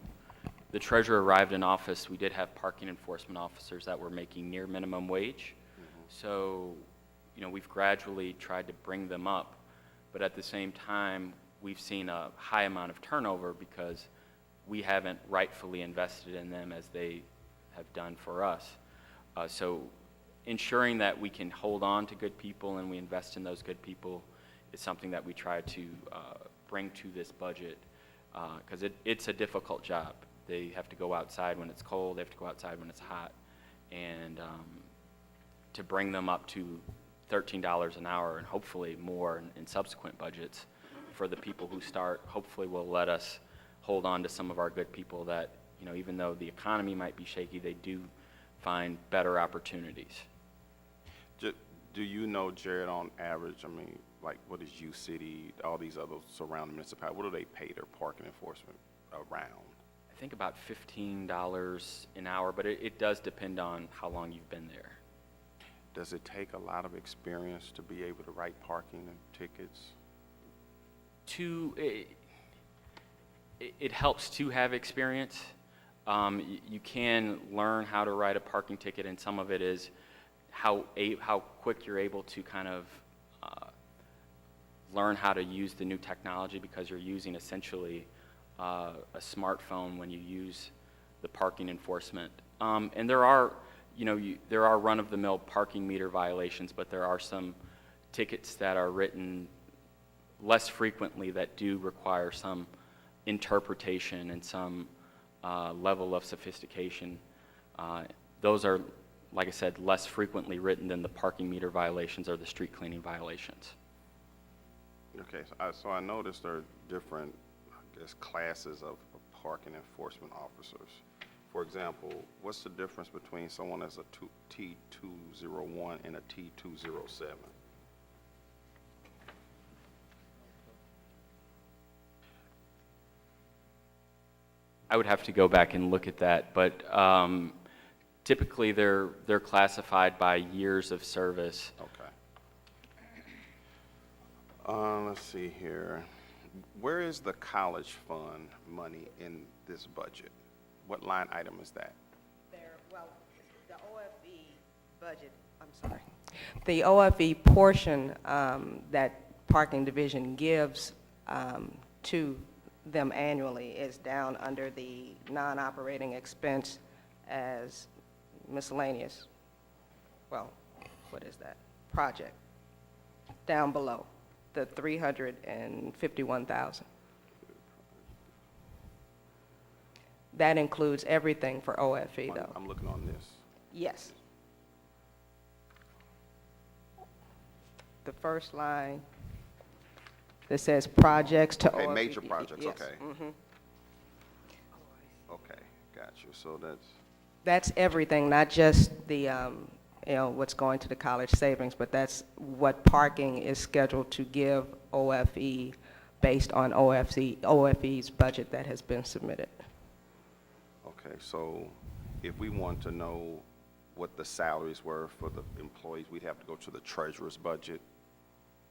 the treasurer arrived in office, we did have parking enforcement officers that were making near minimum wage. So, we've gradually tried to bring them up, but at the same time, we've seen a high amount of turnover because we haven't rightfully invested in them as they have done for us. So ensuring that we can hold on to good people and we invest in those good people is something that we try to bring to this budget, because it's a difficult job. They have to go outside when it's cold, they have to go outside when it's hot, and to bring them up to $13 an hour and hopefully more in subsequent budgets for the people who start, hopefully will let us hold on to some of our good people that, even though the economy might be shaky, they do find better opportunities.
Do you know, Jared, on average, I mean, like, what is U-City, all these other surrounding municipalities, what do they pay their parking enforcement around?
I think about $15 an hour, but it does depend on how long you've been there.
Does it take a lot of experience to be able to write parking tickets?
It helps to have experience. You can learn how to write a parking ticket, and some of it is how quick you're able to kind of learn how to use the new technology, because you're using essentially a smartphone when you use the parking enforcement. And there are, there are run-of-the-mill parking meter violations, but there are some tickets that are written less frequently that do require some interpretation and some level of sophistication. Those are, like I said, less frequently written than the parking meter violations or the street cleaning violations.
Okay, so I noticed there are different, I guess, classes of parking enforcement officers. For example, what's the difference between someone as a T201 and a T207?
I would have to go back and look at that, but typically they're classified by years of service.
Okay. Let's see here. Where is the college fund money in this budget? What line item is that?
Well, the OFE budget, I'm sorry. The OFE portion that Parking Division gives to them annually is down under the non-operating expense as miscellaneous, well, what is that? Project, down below, the 351,000. That includes everything for OFE, though.
I'm looking on this.
Yes. The first line that says projects to
Okay,
OFE.
major projects,
Yes.
okay.
Mhm.
Okay, got you. So that's,
That's everything, not just the, what's going to the college savings, but that's what parking is scheduled to give OFE based on OFE's budget that has been submitted.
okay, so if we want to know what the salaries were for the employees, we'd have to go to the treasurer's budget.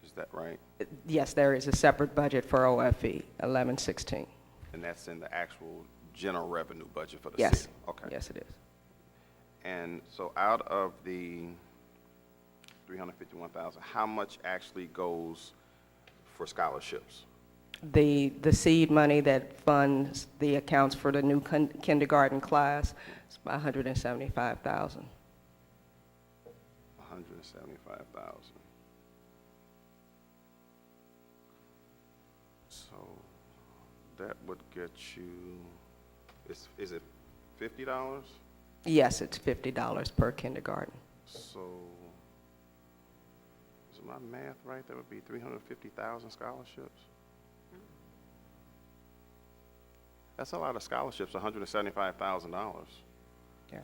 Is that right?
Yes, there is a separate budget for OFE, 1116.
And that's in the actual general revenue budget for the
Yes.
city? Okay.
Yes, it is.
And so out of the 351,000, how much actually goes for scholarships?
The seed money that funds the accounts for the new kindergarten class is about 175,000.
175,000. So that would get you, is it $50?
Yes, it's $50 per kindergarten.
So, is my math right? That would be 350,000 scholarships? That's a lot of scholarships, $175,000.
Yeah.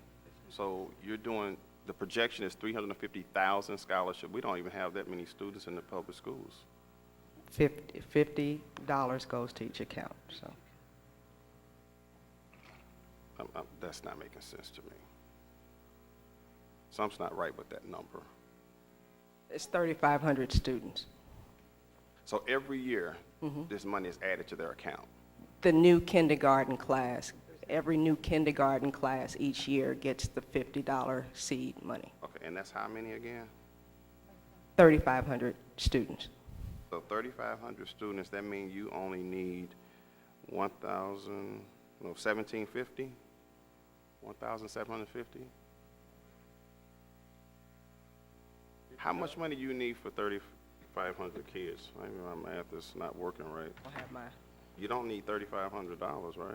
So you're doing, the projection is 350,000 scholarships. We don't even have that many students in the public schools.
$50 goes to each account, so.
That's not making sense to me. Something's not right with that number.
It's 3,500 students.
So every year, this money is added to their account.
The new kindergarten class, every new kindergarten class each year gets the $50 seed money.
Okay, and that's how many again?
3,500 students.
So 3,500 students, that means you only need 1,750? 1,750? How much money do you need for 3,500 kids? Maybe my math is not working right.
I'll have my,
You don't need $3,500, right?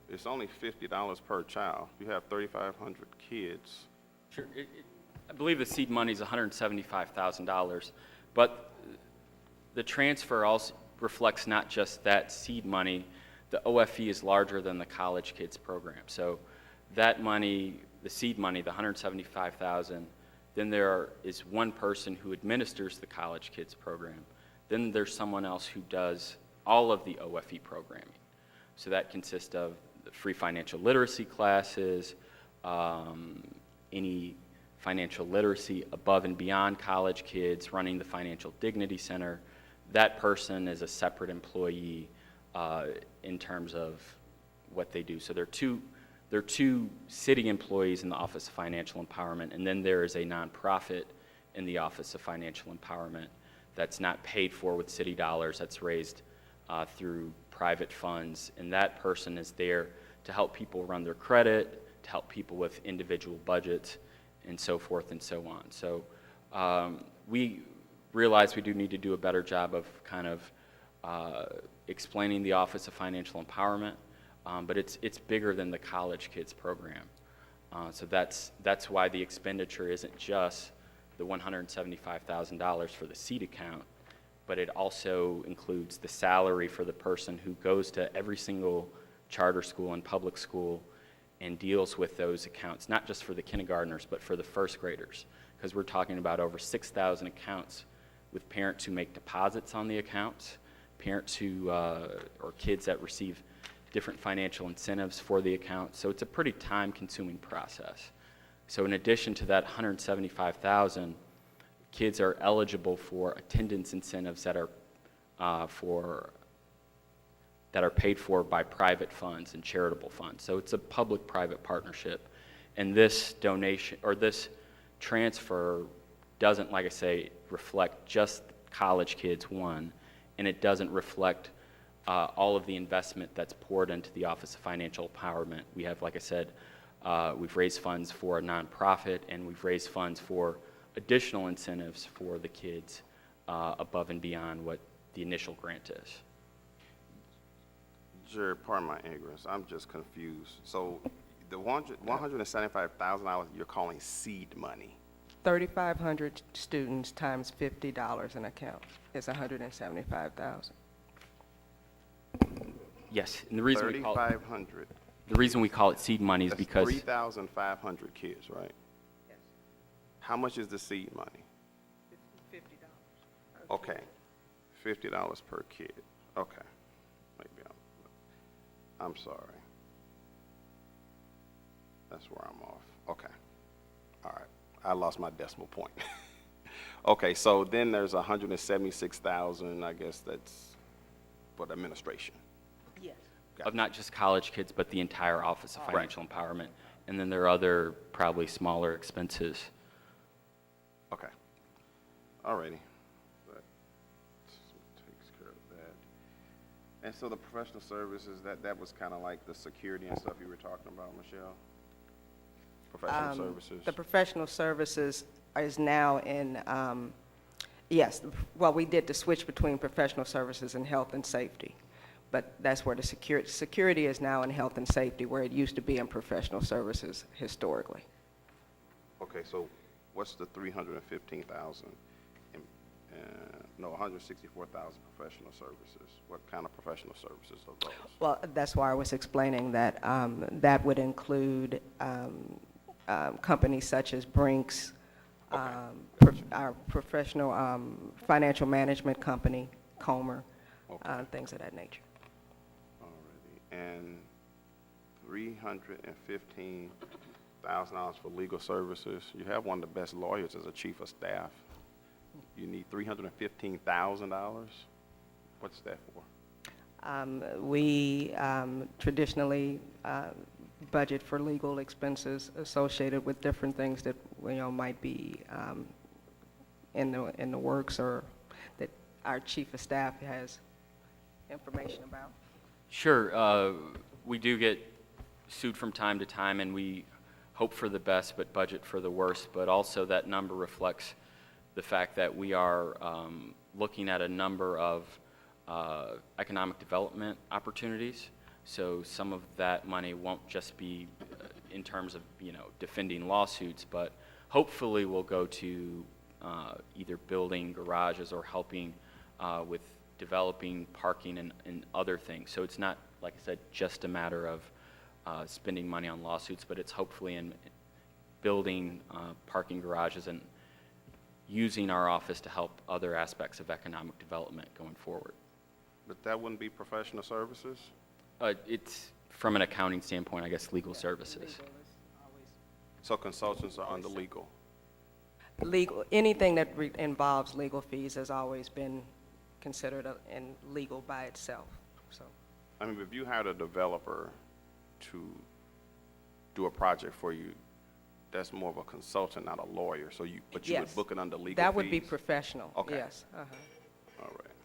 It's only $50 per child. You have 3,500 kids.
Sure. I believe the seed money is $175,000, but the transfer also reflects not just that seed money. The OFE is larger than the college kids program. So that money, the seed money, the $175,000, then there is one person who administers the college kids program. Then there's someone else who does all of the OFE programming. So that consists of the free financial literacy classes, any financial literacy above and beyond college kids, running the Financial Dignity Center. That person is a separate employee in terms of what they do. So there are two city employees in the Office of Financial Empowerment, and then there is a nonprofit in the Office of Financial Empowerment that's not paid for with city dollars, that's raised through private funds, and that person is there to help people run their credit, to help people with individual budgets, and so forth and so on. So we realize we do need to do a better job of kind of explaining the Office of Financial Empowerment, but it's bigger than the college kids program. So that's why the expenditure isn't just the $175,000 for the seed account. but it also includes the salary for the person who goes to every single charter school and public school and deals with those accounts, not just for the kindergartners, but for the first graders, because we're talking about over 6,000 accounts with parents who make deposits on the accounts, parents who, or kids that receive different financial incentives for the account. So it's a pretty time-consuming process. So in addition to that 175,000, kids are eligible for attendance incentives that are paid for by private funds and charitable funds. So it's a public-private partnership. And this donation, or this transfer doesn't, like I say, reflect just college kids, one, and it doesn't reflect all of the investment that's poured into the Office of Financial Empowerment. We have, like I said, we've raised funds for a nonprofit, and we've raised funds for additional incentives for the kids above and beyond what the initial grant is.
Jared, pardon my ignorance, I'm just confused. So the $175,000 you're calling seed money?
3,500 students times $50 an account is 175,000.
Yes, and the reason we call it,
3,500.
the reason we call it seed money is
That's
because
3,500 kids, right?
Yes.
How much is the seed money?
$50.
Okay, $50 per kid. Okay, maybe I'm sorry. That's where I'm off. Okay, all right. I lost my decimal point. Okay, so then there's 176,000. I guess that's for the administration.
Yes.
of not just college kids, but the entire Office of Financial Empowerment. And then there are other probably smaller expenses.
Okay. All righty. That takes care of that. And so the professional services, that was kind of like the security and stuff you were talking about, Michelle? Professional services?
The professional services is now in, yes, well, we did the switch between professional services and health and safety. But that's where the security is now in health and safety, where it used to be in professional services historically.
Okay, so what's the 315,000? No, 164,000 professional services. What kind of professional services are those?
Well, that's why I was explaining that that would include companies such as Brinks, our professional financial management company, Comer, things of that nature.
Alrighty, and $315,000 for legal services. You have one of the best lawyers as a chief of staff. You need $315,000? What's that for?
We traditionally budget for legal expenses associated with different things that might be in the works, or that our chief of staff has information about.
Sure. We do get sued from time to time, and we hope for the best but budget for the worst. But also that number reflects the fact that we are looking at a number of economic development opportunities. So some of that money won't just be in terms of defending lawsuits, but hopefully will go to either building garages or helping with developing parking and other things. So it's not, like I said, just a matter of spending money on lawsuits, but it's hopefully in building parking garages and using our office to help other aspects of economic development going forward.
But that wouldn't be professional services?
It's, from an accounting standpoint, I guess, legal services.
So consultants are under legal?
Legal, anything that involves legal fees has always been considered in legal by itself. So,
I mean, if you hired a developer to do a project for you, that's more of a consultant, not a lawyer. So you would book it under legal fees?
That would be professional.
Okay.
Yes.
All right.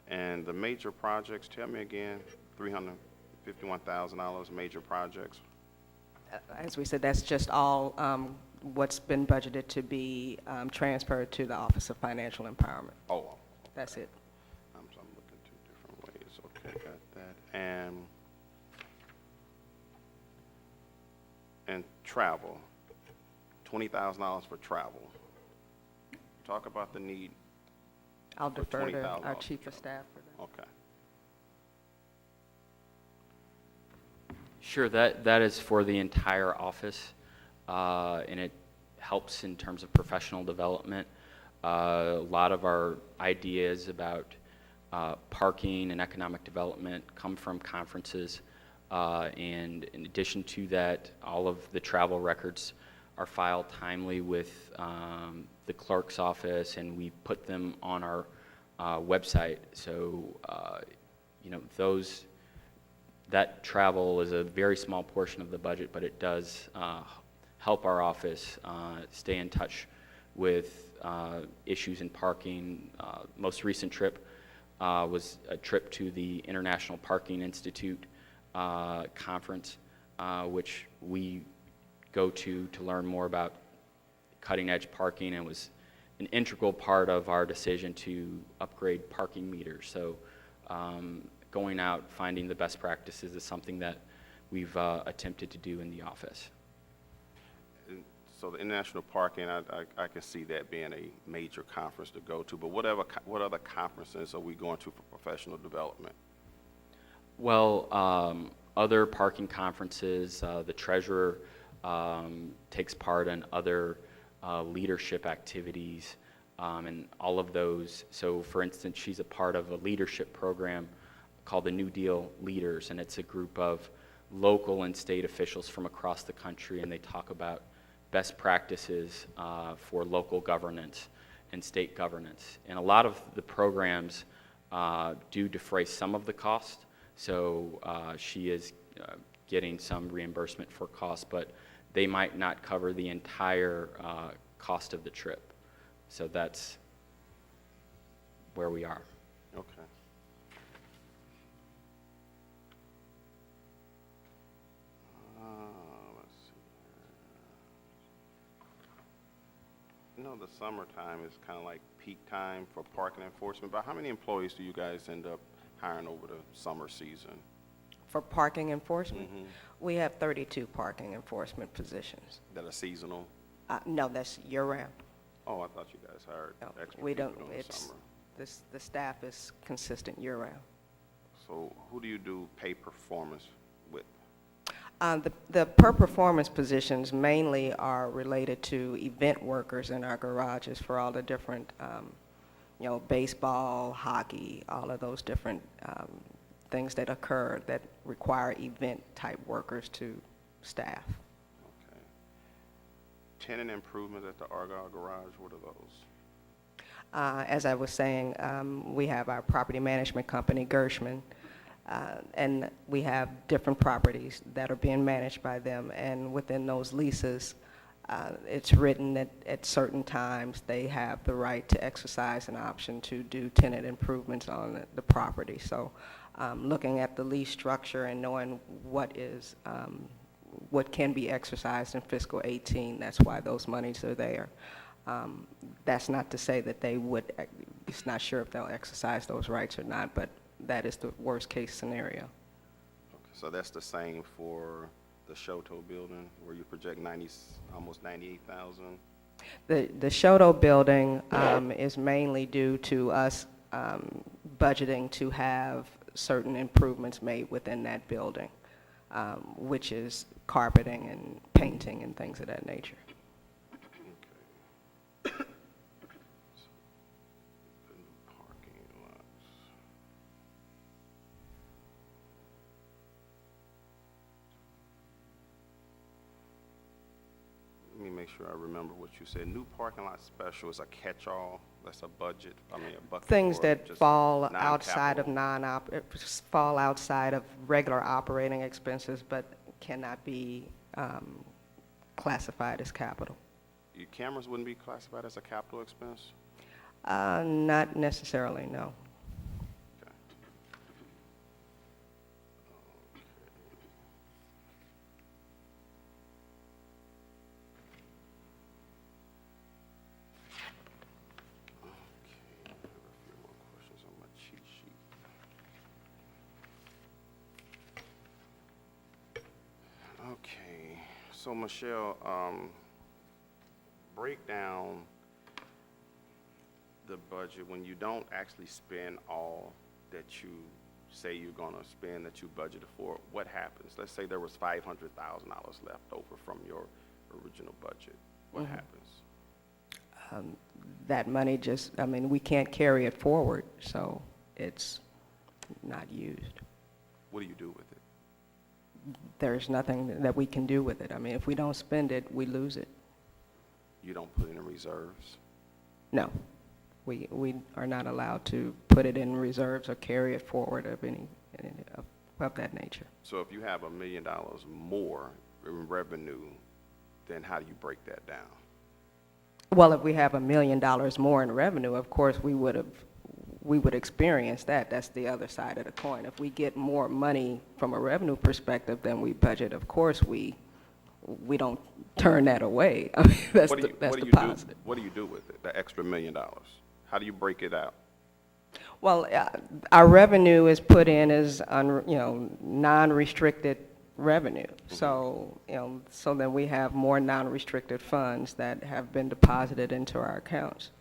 And the major projects, tell me again, $351,000 major projects.
As we said, that's just all what's been budgeted to be transferred to the Office of Financial Empowerment.
Oh, okay.
That's it.
I'm looking two different ways. Okay, got that. And travel, $20,000 for travel. Talk about the need
I'll
For
defer to
$20,000
our
for
chief of
travel.
staff for that.
Okay.
Sure, that is for the entire office, and it helps in terms of professional development. A lot of our ideas about parking and economic development come from conferences, and in addition to that, all of the travel records are filed timely with the clerk's office, and we put them on our website. So, you know, that travel is a very small portion of the budget, but it does help our office stay in touch with issues in parking. Most recent trip was a trip to the International Parking Institute conference, which we go to learn more about cutting-edge parking, and was an integral part of our decision to upgrade parking meters. So going out, finding the best practices is something that we've attempted to do in the office.
And so the international parking, I can see that being a major conference to go to, but what other conferences are we going to for professional development?
Well, other parking conferences, the treasurer takes part in other leadership activities, and all of those. So for instance, she's a part of a leadership program called the New Deal Leaders, and it's a group of local and state officials from across the country, and they talk about best practices for local governance and state governance. And a lot of the programs do defray some of the cost, so she is getting some reimbursement for costs, but they might not cover the entire cost of the trip. So that's where we are.
Okay. Let's see here. You know, the summertime is kind of like peak time for parking enforcement, but how many employees do you guys end up hiring over the summer season?
For parking enforcement, we have 32 parking enforcement positions.
That are seasonal?
No, that's year-round.
Oh, I thought you guys hired
No,
extra
we
people
don't,
during the
it's,
summer.
the staff is consistent year-round.
So who do you do pay performance with?
The per performance positions mainly are related to event workers in our garages for all the different, you know, baseball, hockey, all of those different things that occur that require event-type workers to staff.
Okay. Tenant improvements at the Argyle Garage, what are those?
As I was saying, we have our property management company, Gershman, and we have different properties that are being managed by them, and within those leases, it's written that at certain times they have the right to exercise an option to do tenant improvements on the property. So looking at the lease structure and knowing what can be exercised in fiscal 18, that's why those monies are there. That's not to say that they would, it's not sure if they'll exercise those rights or not, but that is the worst case scenario.
Okay, so that's the same for the Shoto building where you project almost 98,000?
The Shoto building is mainly due to us budgeting to have certain improvements made within that building, which is carpeting and painting and things of that nature.
Okay. The new parking lots. Let me make sure I remember what you said. New parking lot special is a catch-all, that's a budget, a bucket.
Things
for
that
just
fall outside of
non-capital.
fall outside of regular operating expenses, but cannot be classified as capital.
Your cameras wouldn't be classified as a capital expense?
Not necessarily, no.
Okay. Okay, I have a few more questions on my cheat sheet. Okay, so Michelle, break down the budget, when you don't actually spend all that you say you're gonna spend that you budgeted for, what happens? Let's say there was $500,000 left over from your original budget. What happens?
That money just, I mean, we can't carry it forward, so it's not used.
What do you do with it?
There's nothing that we can do with it. I mean, if we don't spend it, we lose it.
You don't put it in reserves?
No, we are not allowed to put it in reserves or carry it forward of any of that nature.
So if you have $1 million more in revenue, then how do you break that down?
Well, if we have $1 million more in revenue, of course, we would experience that. That's the other side of the coin. If we get more money from a revenue perspective than we budget, of course, we don't turn that away. I mean, that's the positive.
What do you do with it, the extra $1 million? How do you break it out?
Well, our revenue is put in as, non-restricted revenue. So, so then we have more non-restricted funds that have been deposited into our accounts.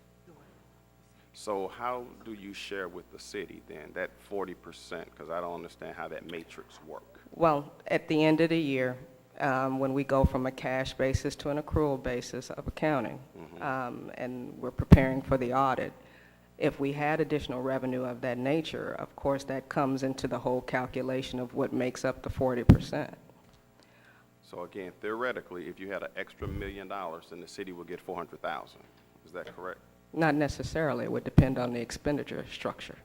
So how do you share with the city then, that 40%? Because I don't understand how that matrix works.
Well, at the end of the year, when we go from a cash basis to an accrual basis of accounting, and we're preparing for the audit, if we had additional revenue of that nature, of course, that comes into the whole calculation of what makes up the 40%.
So again, theoretically, if you had an extra $1 million, then the city would get $400,000. Is that correct?
Not necessarily. It would depend on the expenditure structure,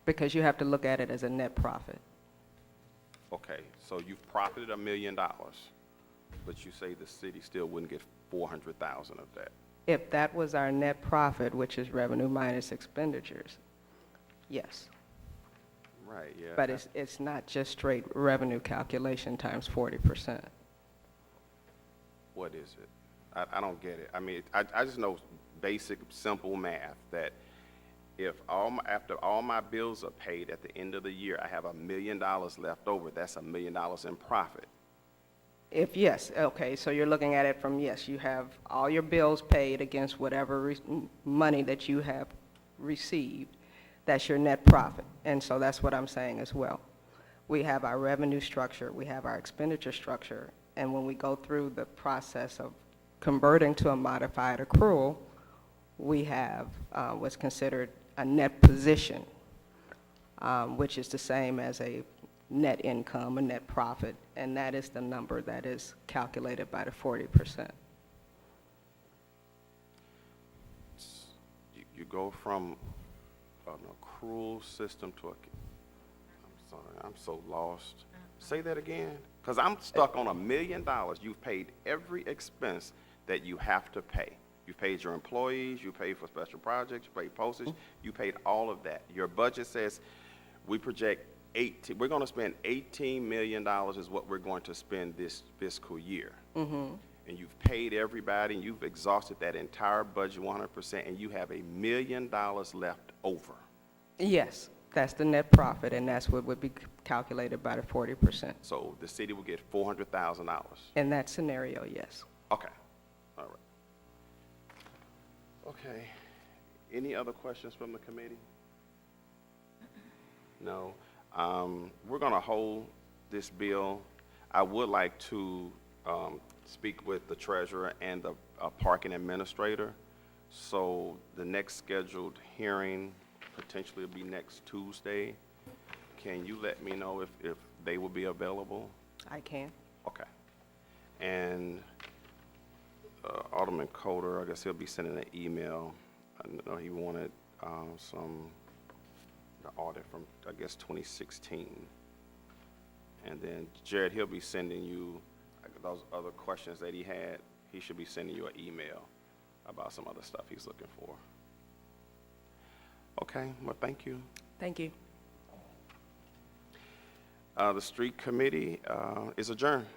because you have to look at it as a net profit.
Okay, so you've profited $1 million, but you say the city still wouldn't get $400,000 of that.
If that was our net profit, which is revenue minus expenditures, yes.
Right, yeah.
But it's not just straight revenue calculation times 40%.
What is it? I don't get it. I mean, I just know basic, simple math that if after all my bills are paid at the end of the year, I have $1 million left over, that's $1 million in profit.
If yes, okay, so you're looking at it from, yes, you have all your bills paid against whatever money that you have received. That's your net profit. And so that's what I'm saying as well. We have our revenue structure, we have our expenditure structure, and when we go through the process of converting to a modified accrual, we have what's considered a net position, which is the same as a net income, a net profit, and that is the number that is calculated by the 40%.
You go from an accrual system to I'm sorry, I'm so lost. Say that again, because I'm stuck on $1 million. You've paid every expense that you have to pay. You paid your employees, you paid for special projects, you paid postage, you paid all of that. Your budget says we project we're going to spend $18 million is what we're going to spend this fiscal year. And you've paid everybody, and you've exhausted that entire budget 100%, and you have $1 million left over.
Yes, that's the net profit, and that's what would be calculated by the 40%.
So the city will get $400,000.
In that scenario, yes.
Okay, all right. Okay, any other questions from the committee? No. We're going to hold this bill. I would like to speak with the treasurer and the parking administrator. So the next scheduled hearing potentially will be next Tuesday. Can you let me know if they will be available?
I can.
Okay. And Alderman Coder, I guess he'll be sending an email. I know he wanted the audit from, I guess, 2016. And then Jared, he'll be sending you those other questions that he had. He should be sending you an email about some other stuff he's looking for. Okay, well, thank you.
Thank you.
The street committee is adjourned.